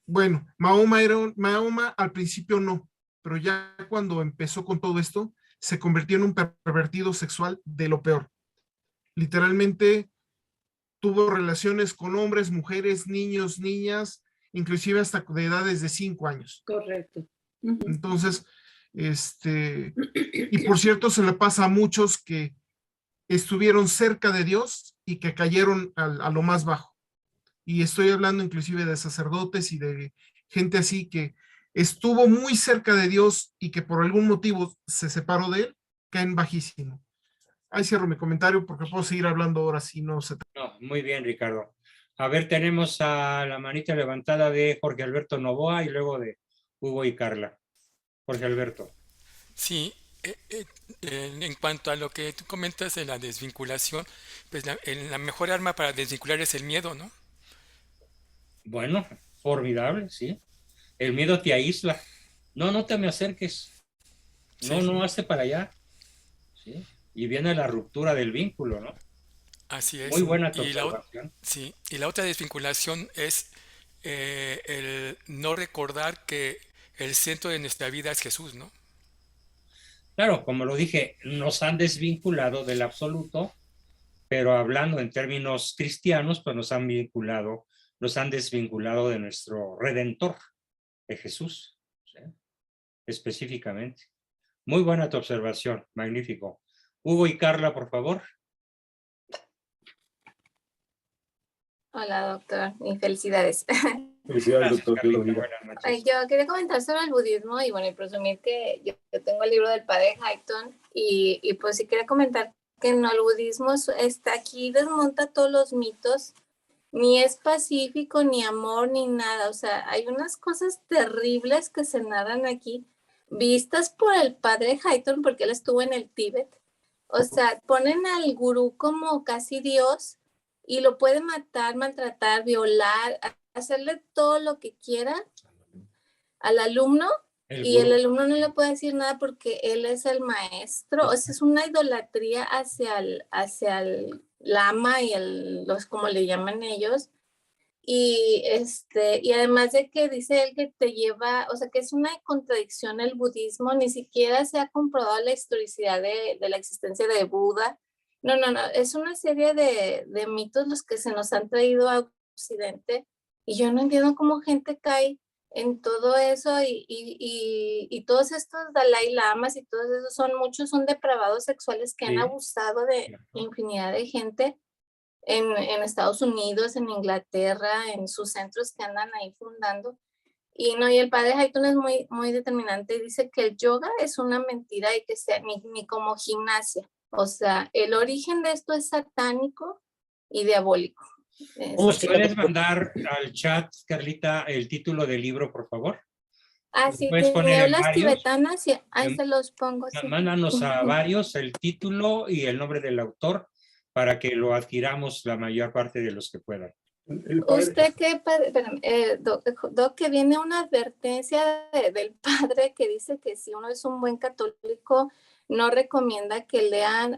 bueno, Mahoma al principio no, pero ya cuando empezó con todo esto, se convirtió en un pervertido sexual de lo peor. Literalmente tuvo relaciones con hombres, mujeres, niños, niñas, inclusive hasta de edades de 5 años. Correcto. Uh-huh. Entonces, y por cierto, se le pasa a muchos que estuvieron cerca de Dios y que cayeron a lo más bajo. Y estoy hablando inclusive de sacerdotes y de gente así que estuvo muy cerca de Dios y que por algún motivo se separó de él, caen bajísimo. Ahí cierro mi comentario porque puedo seguir hablando ahora si no se... No, muy bien, Ricardo. A ver, tenemos a la manita levantada de Jorge Alberto Novoa y luego de Hugo y Carla. Jorge Alberto. Sí, en cuanto a lo que tú comentas de la desvinculación, pues la mejor arma para desvincular es el miedo, ¿no? Bueno, formidable, sí. El miedo te aísla. No te me acerques. No, sí. No, hazte para allá. Sí. Y viene la ruptura del vínculo, ¿no? Así es. Muy buena tu observación. Sí, y la otra desvinculación es el no recordar que el centro de nuestra vida es Jesús, ¿no? Claro, como lo dije, nos han desvinculado del absoluto pero hablando en términos cristianos, pues nos han desvinculado de nuestro Redentor, de Jesús, ¿sí? Específicamente. Muy buena tu observación, magnífico. Hugo y Carla, por favor. Hola, doctor, y felicidades. Felicidades, Gracias, doctor. Dios lo Carlita, bendiga. buenas Ay, noches. yo quería comentar sobre el budismo y bueno, y presumir que yo tengo el libro del padre Hayton y pues sí quería comentar que no, el budismo está aquí, desmonta todos los mitos, ni es pacífico, ni amor, ni nada. O sea, hay unas cosas terribles que se narran aquí, vistas por el padre Hayton, porque él estuvo en el Tíbet. O sea, ponen al gurú como casi Dios y lo puede matar, maltratar, violar, hacerle todo lo que quiera al alumno y el alumno no le puede decir nada porque él es el maestro. O sea, es una idolatría hacia el lama y los como le llaman ellos. Y además de que dice él que te lleva, o sea, que es una contradicción el budismo, ni siquiera se ha comprobado la historicidad de la existencia de Buda. No, es una serie de mitos los que se nos han traído a Occidente y yo no entiendo cómo gente cae en todo eso y todos estos Dalai Lamas y todos esos muchos son depravados sexuales que han abusado de infinidad de gente en Estados Unidos, en Inglaterra, en sus centros que andan ahí fundando. Y el padre Hayton es muy, muy determinante. Dice que el yoga es una mentira y que sea ni como gimnasia. O sea, el origen de esto es satánico y diabólico. ¿Puedes mandar al chat, Carlita, el título del libro, por favor? Sí, ¿Puedes poner en las varios? tibetanas, y ahí se los pongo. Sí. Mándanos a varios el título y el nombre del autor para que lo adquiramos la mayor parte de los que puedan. Usted que, Doc, que viene una advertencia del padre que dice que si uno es un buen católico, no recomienda que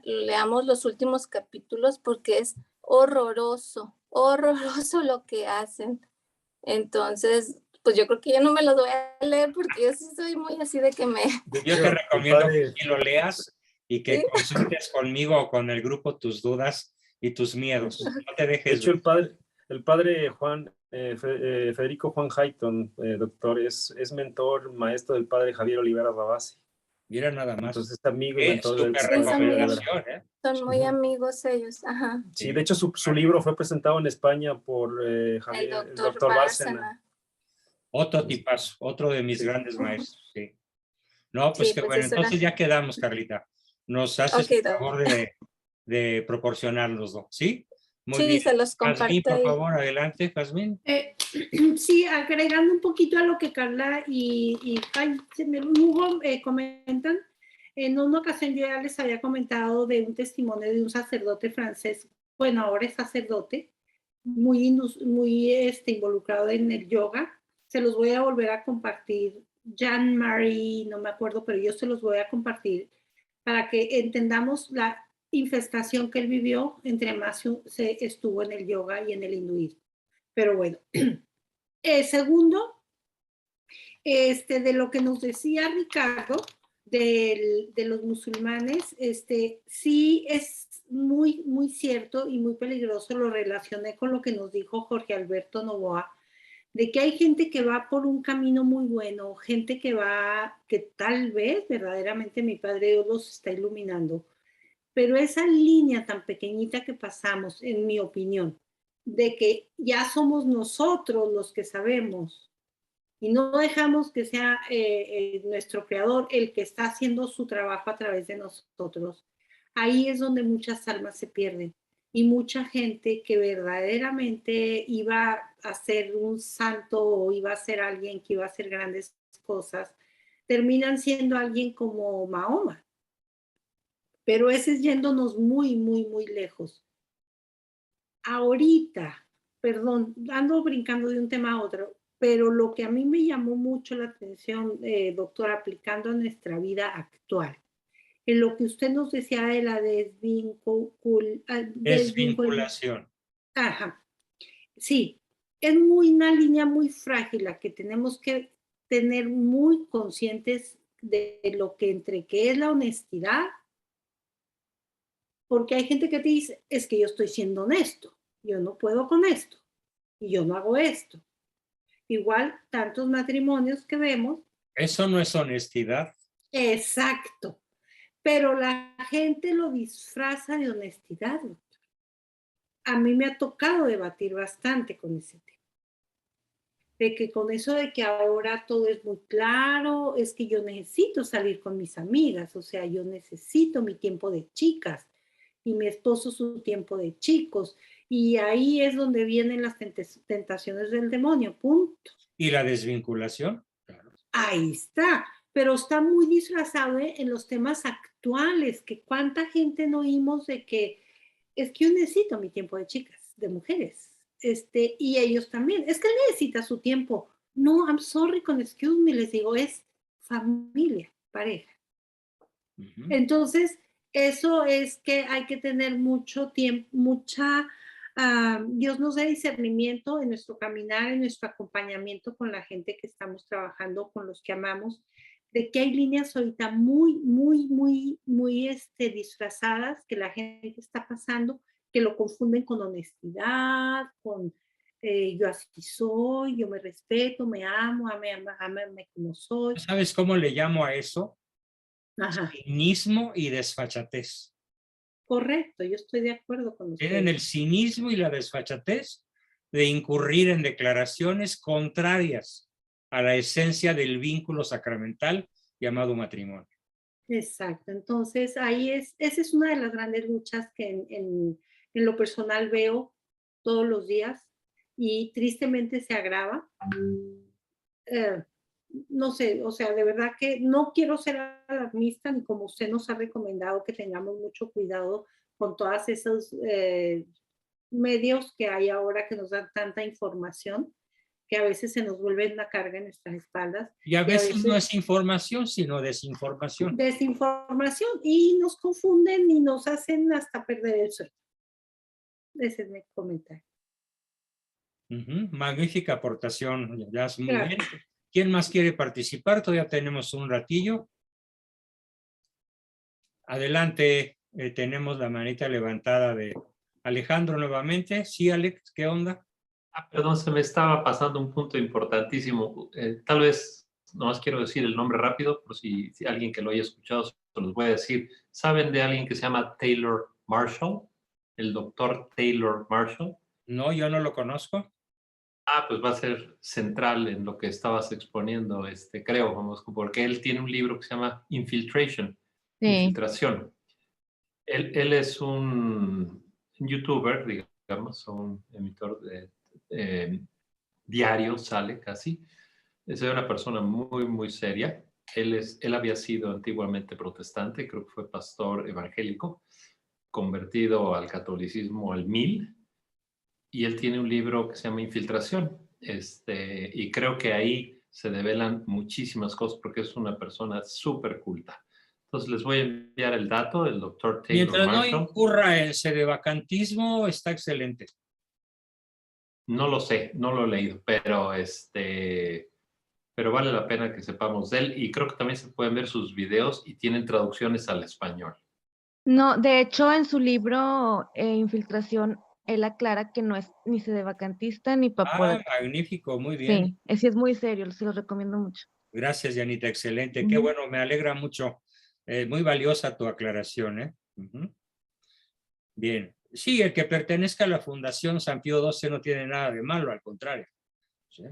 leamos los últimos capítulos porque es horroroso lo que hacen. Entonces, pues yo creo que yo no me los voy a leer porque yo sí soy muy así de que me... Yo te recomiendo que lo leas y que consultes conmigo o con el grupo tus dudas y tus miedos. No te dejes. De hecho, el padre Juan, Federico Juan Hayton, doctor, es mentor, maestro del padre Javier Olivera Rabasi. Mira nada más. Entonces es amigo y mentor del Son muy amigos ellos, ajá. Sí, de hecho su libro fue presentado en España por el doctor Bárcena. Otro tipazo, otro de mis grandes maestros, sí. No, pues qué bueno, entonces ya quedamos, Carlita. Nos haces el favor de proporcionarlos, ¿sí? Muy bien. Se los comparto. Jazmín, por favor, adelante, Jazmín. Sí, agregando un poquito a lo que Carla y Hugo comentan, en una ocasión yo ya les había comentado de un testimonio de un sacerdote francés, bueno, ahora es sacerdote, muy involucrado en el yoga. Se los voy a volver a compartir. Jean-Marie, no me acuerdo, pero yo se los voy a compartir para que entendamos la infestación que él vivió entre más se estuvo en el yoga y en el hinduismo. Pero bueno, segundo, de lo que nos decía Ricardo de los musulmanes, sí es muy, muy cierto y muy peligroso. Lo relacioné con lo que nos dijo Jorge Alberto Novoa, de que hay gente que va por un camino muy bueno, gente que tal vez verdaderamente mi Padre Dios los está iluminando, pero esa línea tan pequeñita que pasamos, en mi opinión, de que ya somos nosotros los que sabemos y no dejamos que sea nuestro creador el que está haciendo su trabajo a través de nosotros, ahí es donde muchas almas se pierden. Y mucha gente que verdaderamente iba a ser un santo o iba a ser alguien que iba a hacer grandes cosas, terminan siendo alguien como Mahoma. Pero ese es yéndonos muy, muy, muy lejos. Ahorita, perdón, ando brincando de un tema a otro, pero lo que a mí me llamó mucho la atención, doctor, aplicando a nuestra vida actual, en lo que usted nos decía de la desvinculación. Ajá. Sí, es una línea muy frágil la que tenemos que tener muy conscientes de lo que entre que es la honestidad Porque hay gente que te dice, es que yo estoy siendo honesto, yo no puedo con esto y yo no hago esto. Igual tantos matrimonios que vemos. Eso no es honestidad. Exacto. Pero la gente lo disfraza de honestidad. A mí me ha tocado debatir bastante con ese tema. De que con eso de que ahora todo es muy claro, es que yo necesito salir con mis amigas, o sea, yo necesito mi tiempo de chicas y mi esposo su tiempo de chicos. Y ahí es donde vienen las tentaciones del demonio, punto. ¿Y la desvinculación? Claro. Ahí está, pero está muy disfrazado en los temas actuales, que cuánta gente no oímos de que es que yo necesito mi tiempo de chicas, de mujeres, y ellos también, es que él necesita su tiempo. No, I'm sorry, con excuse me, les digo, es familia, pareja. Entonces, eso es que hay que tener mucho tiempo, Dios nos dé discernimiento en nuestro caminar, en nuestro acompañamiento con la gente que estamos trabajando, con los que amamos, de que hay líneas ahorita muy disfrazadas que la gente está pasando, que lo confunden con honestidad, con yo así soy, yo me respeto, me amo, ámame como soy. ¿Sabes cómo le llamo a eso? Ajá. Cinismo y desfachatez. Correcto, yo estoy de acuerdo con ustedes. Tienen el cinismo y la desfachatez de incurrir en declaraciones contrarias a la esencia del vínculo sacramental llamado matrimonio. Exacto, entonces ahí esa es una de las grandes luchas que en lo personal veo todos los días y tristemente se agrava. No sé, o sea, de verdad que no quiero ser alarmista, ni como usted nos ha recomendado que tengamos mucho cuidado con todos esos medios que hay ahora que nos dan tanta información, que a veces se nos vuelve una carga en nuestras espaldas. Y a veces no es información, sino desinformación. Desinformación, y nos confunden y nos hacen hasta perder el sueño. Ese es mi comentario. Magnífica aportación, ya es muy Claro. bien. ¿Quién más quiere participar? Todavía tenemos un ratillo. Adelante, tenemos la manita levantada de Alejandro nuevamente. Sí, Alex, ¿qué onda? Perdón, se me estaba pasando un punto importantísimo. Tal vez, nomás quiero decir el nombre rápido, por si alguien que lo haya escuchado se los voy a decir. ¿Saben de alguien que se llama Taylor Marshall? El doctor Taylor Marshall. No, yo no lo conozco. Pues va a ser central en lo que estabas exponiendo, creo, vamos, porque él tiene un libro que se llama Infiltration, Sí. Infiltración. Él es un youtuber, digamos, un emitor de diario, sale casi. Es una persona muy seria. Él había sido antiguamente protestante, creo que fue pastor evangélico, convertido al catolicismo al 1000. Y él tiene un libro que se llama Infiltración, y creo que ahí se develan muchísimas cosas porque es una persona súper culta. Entonces les voy a enviar el dato del doctor Taylor Mientras Marshall. no incurra en sedevacantismo, está excelente. No lo sé, no lo he leído, pero vale la pena que sepamos de él y creo que también se pueden ver sus videos y tienen traducciones al español. No, de hecho en su libro Infiltración, él aclara que no es ni sedevacantista ni papota. Magnífico, muy bien. Sí, ese es muy serio, se lo recomiendo mucho. Gracias, Yanita, excelente. Qué bueno, me alegra mucho. Muy valiosa tu aclaración, ¿eh? Bien. Sí, el que pertenezca a la Fundación San Pío XII no tiene nada de malo, al contrario. ¿Sí?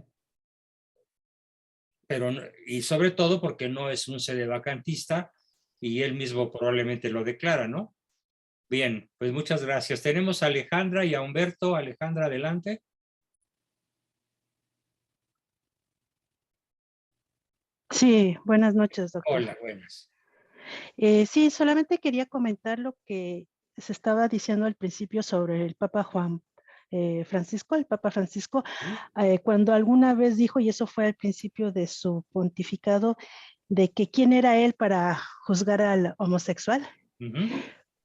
Pero, y sobre todo porque no es un sedevacantista y él mismo probablemente lo declara, ¿no? Bien, pues muchas gracias. Tenemos a Alejandra y a Humberto. Alejandra, adelante. Sí, buenas noches, doctor. Hola, buenas. Sí, solamente quería comentar lo que se estaba diciendo al principio sobre el Papa Francisco, el Papa Francisco, cuando alguna vez dijo, y eso fue al principio de su pontificado, de que quién era él para juzgar al homosexual.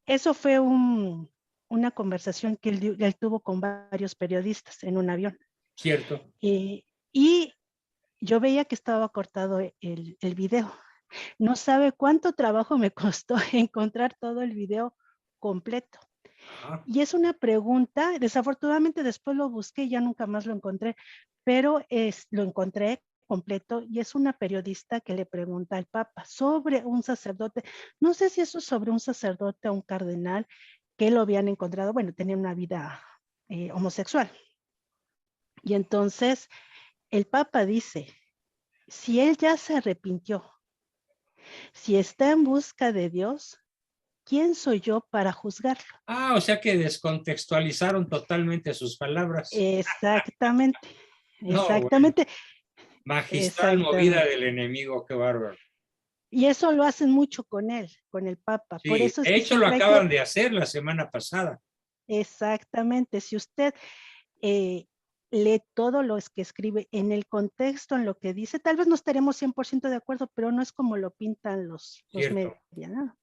Eso fue una conversación que él tuvo con varios periodistas en un avión. Cierto. Y yo veía que estaba cortado el video. No sabe cuánto trabajo me costó encontrar todo el video completo. Ah, Y es una pregunta, desafortunadamente después lo busqué y ya nunca más lo encontré, pero lo encontré completo y es una periodista que le pregunta al Papa sobre un sacerdote, no sé si eso es sobre un sacerdote o un cardenal que lo habían encontrado, bueno, tenía una vida homosexual. Y entonces el Papa dice, si él ya se arrepintió, si está en busca de Dios, ¿quién soy yo para juzgarlo? o sea que descontextualizaron totalmente sus palabras. Exactamente, No, bueno, exactamente, magistral movida exactamente. del enemigo, qué bárbaro. Y eso lo hacen mucho con él, con el Papa. Por Sí, eso es de que hecho lo siempre hay acaban que, de hacer la semana pasada. exactamente, si usted lee todo lo que escribe en el contexto, en lo que dice, tal vez no estaremos 100% de acuerdo, pero no es como lo pintan los Cierto, medios,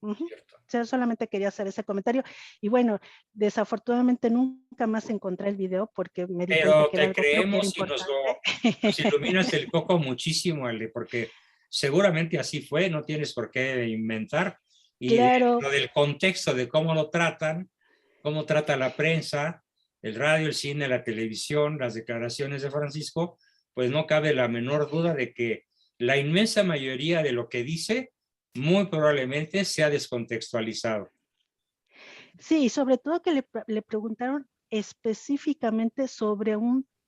¿no? cierto. O sea, solamente quería hacer ese comentario. Y bueno, desafortunadamente nunca más encontré el video porque me di cuenta Pero que era te algo creo que era creemos y importante. nos iluminas el coco muchísimo, Ale, porque seguramente así fue, no tienes por qué inventar. Y Claro, lo del contexto de cómo lo tratan, cómo trata la prensa, el radio, el cine, la televisión, las declaraciones de Francisco, pues no cabe la menor duda de que la inmensa mayoría de lo que dice muy probablemente sea descontextualizado. sí, sobre todo que le preguntaron específicamente sobre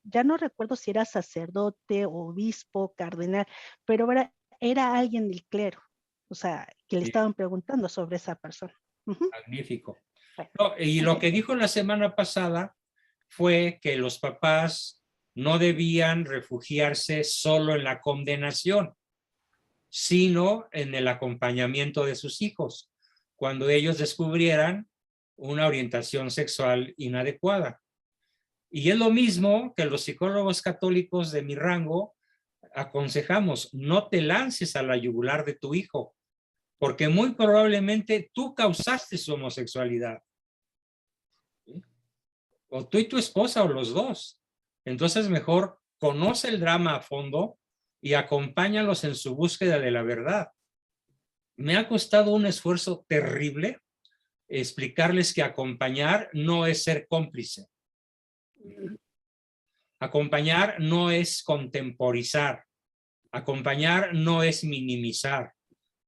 ya no recuerdo si era sacerdote, obispo, cardenal, pero era alguien del clero, o sea, que le Sí, estaban preguntando sobre esa persona. Ujú. magnífico. Bueno, No, y lo que dijo la semana pasada fue que los papás no debían refugiarse solo en la condenación, sino en el acompañamiento de sus hijos, cuando ellos descubrieran una orientación sexual inadecuada. Y es lo mismo que los psicólogos católicos de mi rango aconsejamos, no te lances a la yugular de tu hijo, porque muy probablemente tú causaste su homosexualidad. O tú y tu esposa o los dos. Entonces mejor conoce el drama a fondo y acompáñalos en su búsqueda de la verdad. Me ha costado un esfuerzo terrible explicarles que acompañar no es ser cómplice. Acompañar no es contemporizar. Acompañar no es minimizar.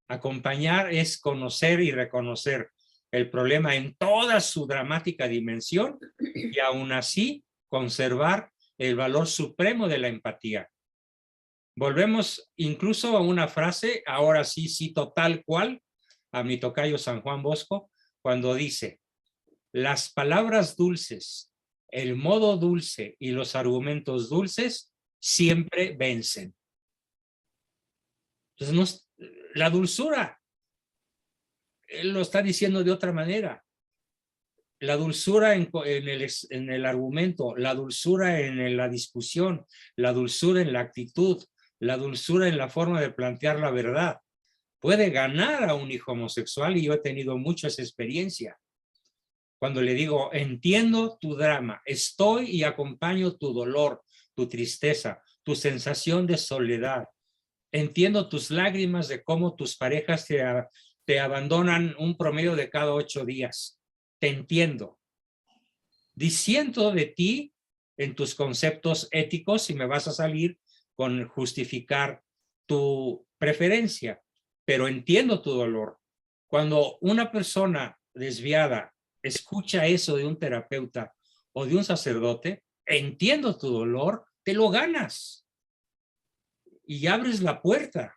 Acompañar es conocer y reconocer el problema en toda su dramática dimensión y aún así conservar el valor supremo de la empatía. Volvemos incluso a una frase, ahora sí cito tal cual a mi tocayo San Juan Bosco, cuando dice, las palabras dulces, el modo dulce y los argumentos dulces siempre vencen. Entonces, la dulzura, él lo está diciendo de otra manera. La dulzura en el argumento, la dulzura en la discusión, la dulzura en la actitud, la dulzura en la forma de plantear la verdad. Puede ganar a un hijo homosexual y yo he tenido mucho esa experiencia. Cuando le digo, entiendo tu drama, estoy y acompaño tu dolor, tu tristeza, tu sensación de soledad. Entiendo tus lágrimas de cómo tus parejas te abandonan un promedio de cada 8 días. Te entiendo. Disiento de ti en tus conceptos éticos y me vas a salir con justificar tu preferencia, pero entiendo tu dolor. Cuando una persona desviada escucha eso de un terapeuta o de un sacerdote, entiendo tu dolor, te lo ganas y abres la puerta,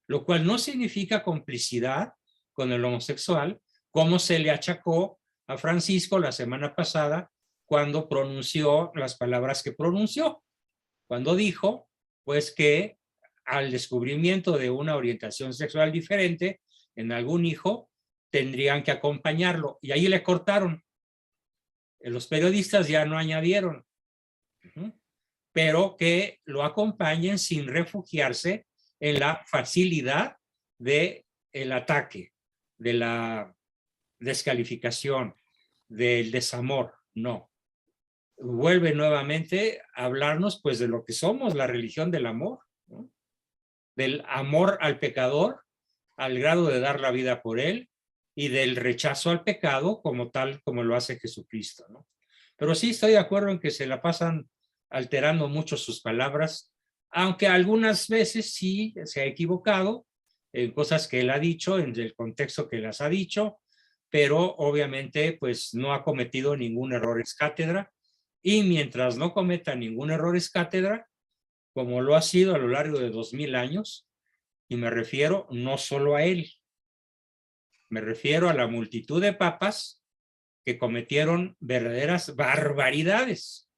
lo cual no significa complicidad con el homosexual, como se le achacó a Francisco la semana pasada cuando pronunció las palabras que pronunció, cuando dijo pues que al descubrimiento de una orientación sexual diferente en algún hijo tendrían que acompañarlo y ahí le cortaron. Los periodistas ya no añadieron, pero que lo acompañen sin refugiarse en la facilidad del ataque, de la descalificación, del desamor. No. Vuelve nuevamente a hablarnos pues de lo que somos, la religión del amor, ¿no? Del amor al pecador al grado de dar la vida por él y del rechazo al pecado como tal, como lo hace Jesucristo, ¿no? Pero sí estoy de acuerdo en que se la pasan alterando mucho sus palabras, aunque algunas veces sí se ha equivocado en cosas que él ha dicho, en el contexto que las ha dicho, pero obviamente pues no ha cometido ningún error ex cátedra, y mientras no cometa ningún error ex cátedra, como lo ha sido a lo largo de 2000 años, y me refiero no solo a él, me refiero a la multitud de papas que cometieron verdaderas barbaridades,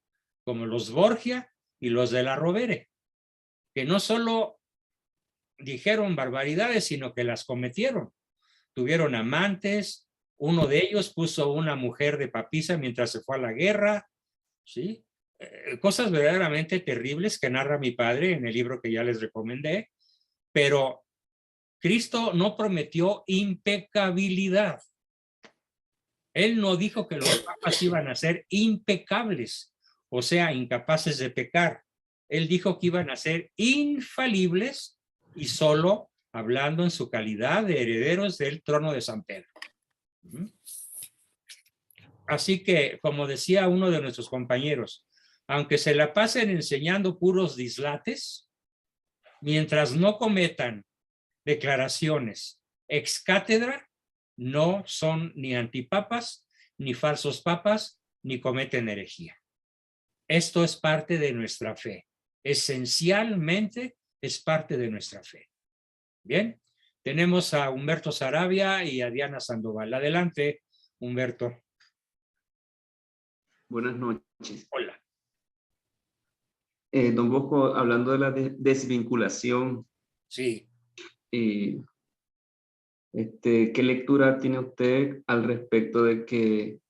como los Borgia y los de la Rovere, que no solo dijeron barbaridades, sino que las cometieron. Tuvieron amantes, uno de ellos puso una mujer de papisa mientras se fue a la guerra, ¿sí? Cosas verdaderamente terribles que narra mi padre en el libro que ya les recomendé, pero Cristo no prometió impecabilidad. Él no dijo que los papas iban a ser impecables, o sea, incapaces de pecar. Él dijo que iban a ser infalibles y solo hablando en su calidad de herederos del trono de San Pedro. Así que, como decía uno de nuestros compañeros, aunque se la pasen enseñando puros dislates, mientras no cometan declaraciones ex cátedra, no son ni antipapas, ni falsos papas, ni cometen herejía. Esto es parte de nuestra fe. Esencialmente es parte de nuestra fe. Bien, tenemos a Humberto Sarabia y a Diana Sandoval. Adelante, Humberto. Buenas noches. Hola. Don Bosco, hablando de la desvinculación. Sí. ¿Qué lectura tiene usted al respecto de que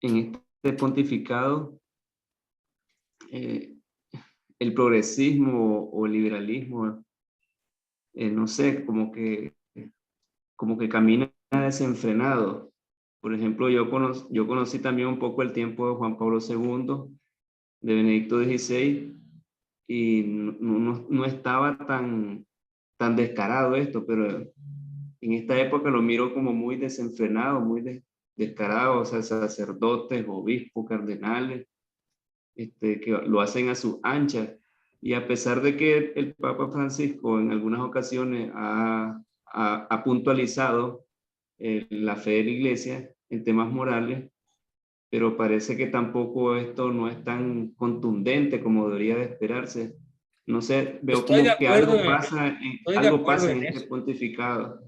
en este pontificado el progresismo o el liberalismo, no sé, como que camina desenfrenado? Por ejemplo, yo conocí también un poco el tiempo de Juan Pablo II, de Benedicto XVI, y no estaba tan descarado esto, pero en esta época lo miro como muy desenfrenado, muy descarado, o sea, sacerdotes, obispos, cardenales, que lo hacen a su ancha. Y a pesar de que el Papa Francisco en algunas ocasiones ha puntualizado la fe de la Iglesia en temas morales, pero parece que tampoco esto no es tan contundente como debería de esperarse. No sé, veo como que algo pasa en este pontificado.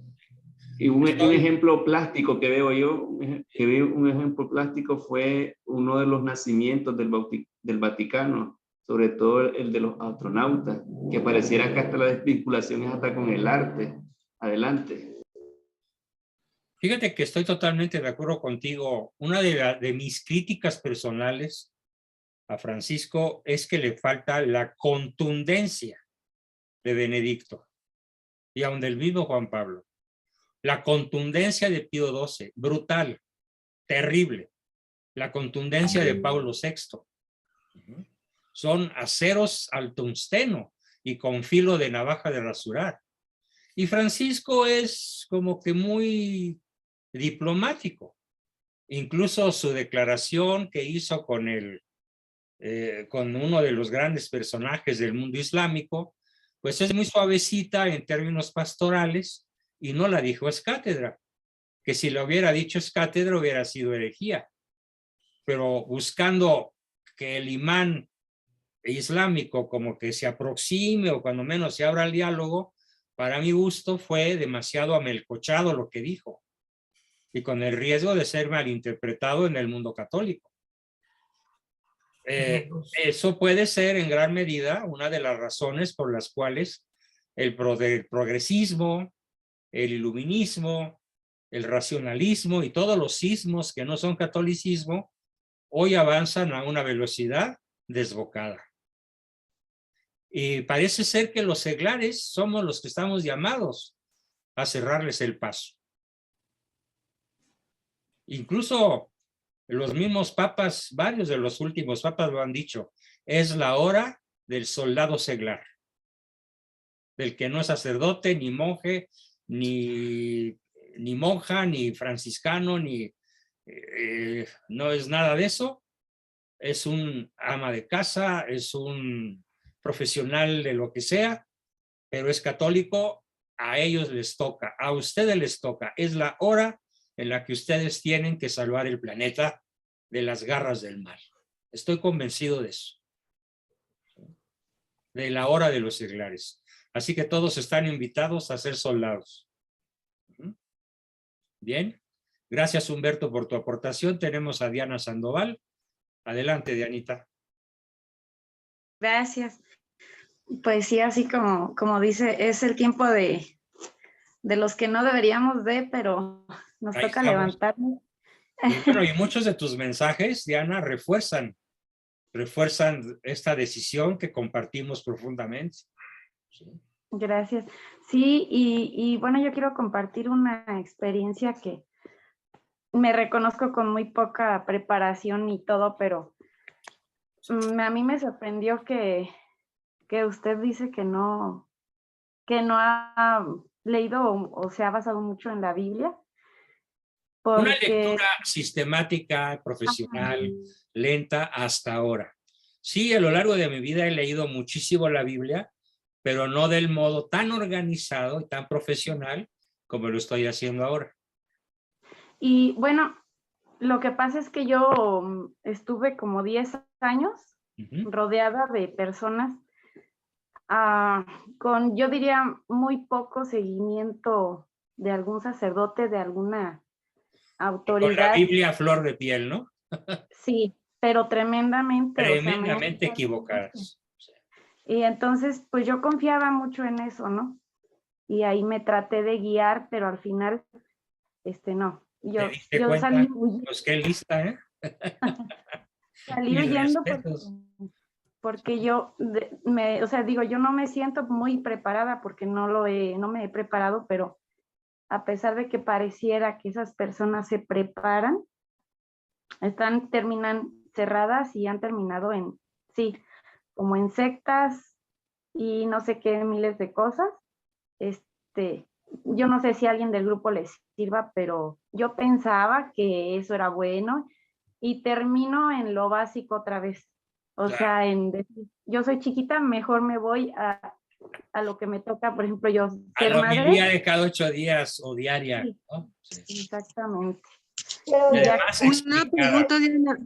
Y un ejemplo plástico que veo yo, un ejemplo plástico fue uno de los nacimientos del Vaticano, sobre todo el de los astronautas, que pareciera que hasta la desvinculación es hasta con el arte. Adelante. Fíjate que estoy totalmente de acuerdo contigo. Una de mis críticas personales a Francisco es que le falta la contundencia de Benedicto y aun del mismo Juan Pablo. La contundencia de Pío XII, brutal, terrible. La contundencia de Pablo VI. Son aceros al tungsteno y con filo de navaja de rasurar. Y Francisco es como que muy diplomático. Incluso su declaración que hizo con uno de los grandes personajes del mundo islámico, pues es muy suavecita en términos pastorales y no la dijo ex cátedra, que si lo hubiera dicho ex cátedra hubiera sido herejía. Pero buscando que el imán islámico como que se aproxime o cuando menos se abra el diálogo, para mi gusto fue demasiado amelcochado lo que dijo y con el riesgo de ser malinterpretado en el mundo católico. Eso puede ser en gran medida una de las razones por las cuales el progresismo, el iluminismo, el racionalismo y todos los sismos que no son catolicismo hoy avanzan a una velocidad desbocada. Y parece ser que los seglares somos los que estamos llamados a cerrarles el paso. Incluso los mismos papas, varios de los últimos papas lo han dicho, es la hora del soldado seglar, del que no es sacerdote, ni monje, ni ni monja, ni franciscano, ni no es nada de eso. Es un ama de casa, es un profesional de lo que sea, pero es católico. A ellos les toca, a ustedes les toca. Es la hora en la que ustedes tienen que salvar el planeta de las garras del mal. Estoy convencido de eso. De la hora de los seglares. Así que todos están invitados a ser soldados. Bien. Gracias, Humberto, por tu aportación. Tenemos a Diana Sandoval. Adelante, Dianita. Gracias. Pues sí, así como dice, es el tiempo de los que no deberíamos de, pero nos Ahí toca estamos. levantarnos. Bueno, y muchos de tus mensajes, Diana, refuerzan esta decisión que compartimos profundamente. Sí. Gracias. Sí, y bueno, yo quiero compartir una experiencia que me reconozco con muy poca preparación y todo, pero a mí me sorprendió que usted dice que no ha leído o se ha basado mucho en la Biblia. Una lectura sistemática, profesional, lenta hasta ahora. Sí, a lo largo de mi vida he leído muchísimo la Biblia, pero no del modo tan organizado y tan profesional como lo estoy haciendo ahora. Y bueno, lo que pasa es que yo estuve como 10 años rodeada de personas con, yo diría, muy poco seguimiento de algún sacerdote, de alguna autoridad. Con la Biblia a flor de piel, ¿no? Sí, pero tremendamente. Tremendamente equivocadas. Y entonces, pues yo confiaba mucho en eso, ¿no? Y ahí me traté de guiar, pero al final, no. Yo salí huyendo. Pues qué lista, ¿eh? Salí huyendo porque yo, o sea, digo, yo no me siento muy preparada porque no me he preparado, pero a pesar de que pareciera que esas personas se preparan, terminan cerradas y han terminado como en sectas y no sé qué, miles de cosas. Yo no sé si a alguien del grupo les sirva, pero yo pensaba que eso era bueno y termino en lo básico otra vez. O sea, en decir, yo soy chiquita, mejor me voy a lo que me toca, por ejemplo, yo ser a la madre. homilía de cada 8 días o diaria, sí, ¿no? Sí. Exactamente. Pero una pregunta, Diana.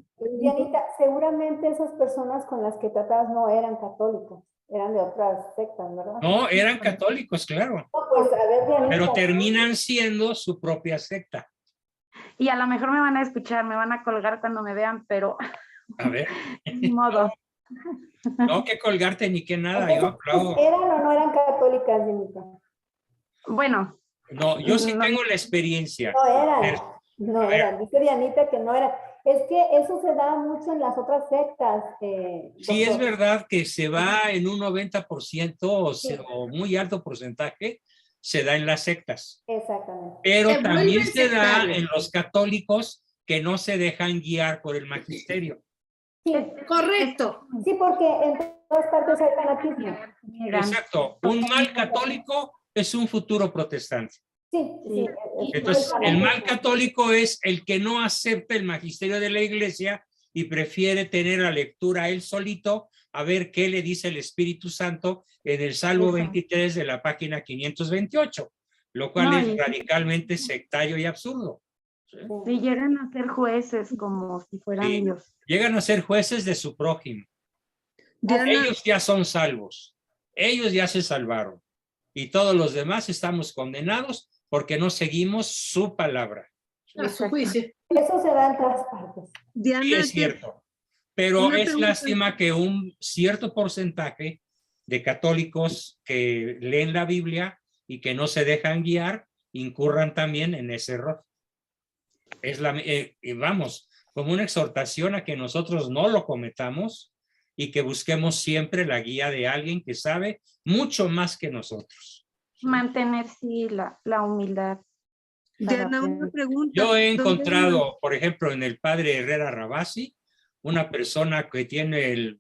Dianita, seguramente esas personas con las que tratabas no eran católicos, eran de otras sectas, ¿verdad? No, eran católicos, claro. No, pues a ver, Dianita. Pero terminan siendo su propia secta. Y a lo mejor me van a escuchar, me van a colgar cuando me vean, pero a ver. Ni modo. No que colgarte ni que nada, yo aplaudo. ¿Eran o no eran católicas, Dianita? Bueno. No, yo sí tengo la experiencia. No eran. Dice Dianita que no eran. Es que eso se da mucho en las otras sectas. Sí, es verdad que se va en un 90% o muy alto porcentaje, se da en las sectas. Exactamente. Pero también se da en los católicos que no se dejan guiar por el magisterio. Sí, correcto. Sí, porque en todas partes hay fanatismo. Exacto. Un mal católico es un futuro protestante. Sí, sí. Entonces, el mal católico es el que no acepta el magisterio de la iglesia y prefiere tener la lectura él solito a ver qué le dice el Espíritu Santo en el Salmo 23 de la página 528, lo cual es radicalmente sectario y absurdo. Sí, llegan a ser jueces como si fueran ellos. Llegan a ser jueces de su prójimo. Ellos ya son salvos. Ellos ya se salvaron. Y todos los demás estamos condenados porque no seguimos su palabra. A su juicio. Eso se da en todas partes. Sí, es cierto. Pero es lástima que un cierto porcentaje de católicos que leen la Biblia y que no se dejan guiar incurran también en ese error. Vamos, como una exhortación a que nosotros no lo cometamos y que busquemos siempre la guía de alguien que sabe mucho más que nosotros. Mantener, sí, la humildad. Diana, una pregunta. Yo he encontrado, por ejemplo, en el padre Herrera Rabasi, una persona que tiene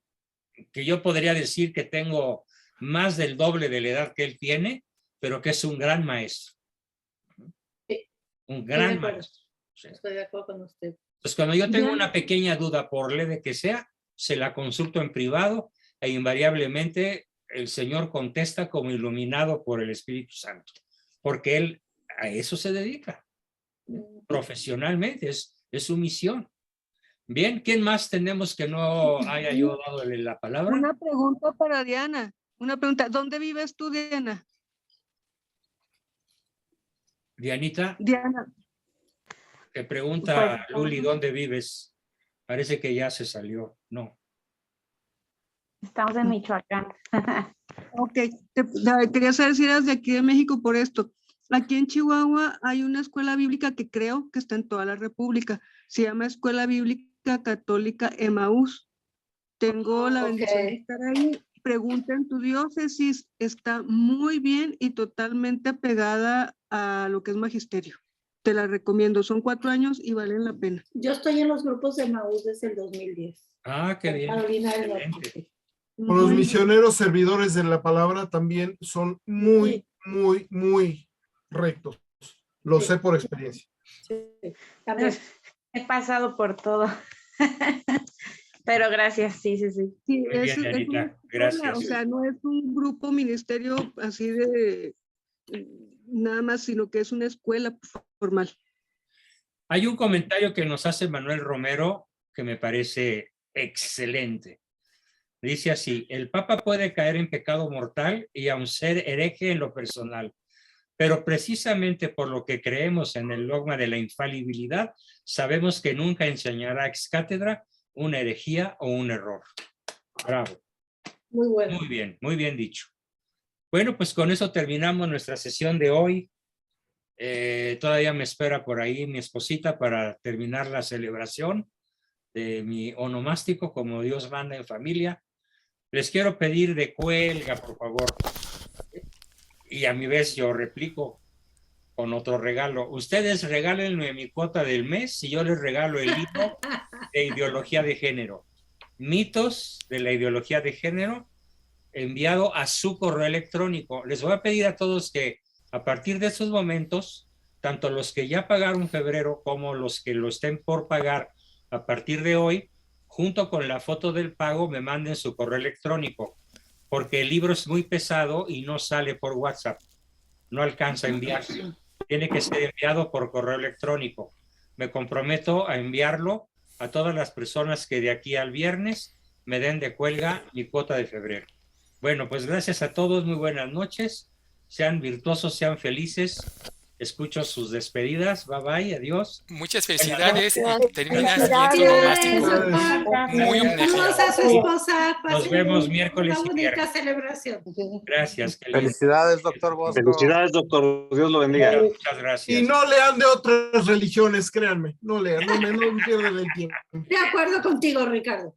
que yo podría decir que tengo más del doble de la edad que él tiene, pero que es un gran maestro. un gran maestro. Sí. Estoy de acuerdo con usted. Pues cuando yo tengo Bien. una pequeña duda, por leve que sea, se la consulto en privado e invariablemente el Señor contesta como iluminado por el Espíritu Santo, porque Él a eso se dedica profesionalmente, es su misión. Bien, ¿quién más tenemos que no haya yo dado la palabra? Una pregunta para Diana. Una pregunta. ¿Dónde vives tú, Diana? Dianita, Diana. te pregunta Pues, Luli, ¿dónde vives? Parece que ya se salió. No. Estamos en Michoacán. Ok. Quería saber si eras de aquí de México por esto. Aquí en Chihuahua hay una escuela bíblica que creo que está en toda la República. Se llama Escuela Bíblica Católica Emaús. Tengo la bendición de estar ahí. Pregunta en tu diócesis. Está muy bien y totalmente apegada a lo que es magisterio. Te la recomiendo. Son 4 años y valen la pena. Yo estoy en los grupos de Maús desde el 2010. Ah, qué bien. Carolina del Norte. Excelente. Con los misioneros servidores de la palabra también son muy, muy, muy rectos. Lo sé por experiencia. Sí, también. He pasado por todo. Pero gracias, sí. Sí, Muy bien, es Dianita. una escuela, Gracias. o sea, no es un grupo ministerio así de nada más, sino que es una escuela formal. Hay un comentario que nos hace Manuel Romero que me parece excelente. Dice así: el Papa puede caer en pecado mortal y aun ser hereje en lo personal, pero precisamente por lo que creemos en el dogma de la infalibilidad, sabemos que nunca enseñará ex cátedra una herejía o un error. Bravo. Muy bueno. Muy bien dicho. Bueno, pues con eso terminamos nuestra sesión de hoy. Todavía me espera por ahí mi esposita para terminar la celebración de mi onomástico, como Dios manda en familia. Les quiero pedir de cuelga, por favor. Y a mi vez yo replico con otro regalo. Ustedes regálenme mi cuota del mes y yo les regalo el libro de ideología de género. Mitos de la ideología de género, enviado a su correo electrónico. Les voy a pedir a todos que a partir de estos momentos, tanto los que ya pagaron febrero como los que lo estén por pagar a partir de hoy, junto con la foto del pago, me manden su correo electrónico, porque el libro es muy pesado y no sale por WhatsApp. No alcanza a enviarse. Tiene que ser enviado por correo electrónico. Me comprometo a enviarlo a todas las personas que de aquí al viernes me den de cuelga mi cuota de febrero. Bueno, pues gracias a todos, muy buenas noches. Sean virtuosos, sean felices. Escucho sus despedidas. Bye bye, adiós. Muchas felicidades y termina siguiendo onomástico. Muy Saludos a su esposa. Nos vemos miércoles Una y bonita viernes. celebración. Gracias. Felicidades, doctor Bosco. Felicidades, doctor. Dios lo bendiga. Muchas gracias. Y no lean de otras religiones, créanme. No lean, no pierdan el tiempo. De acuerdo contigo, Ricardo.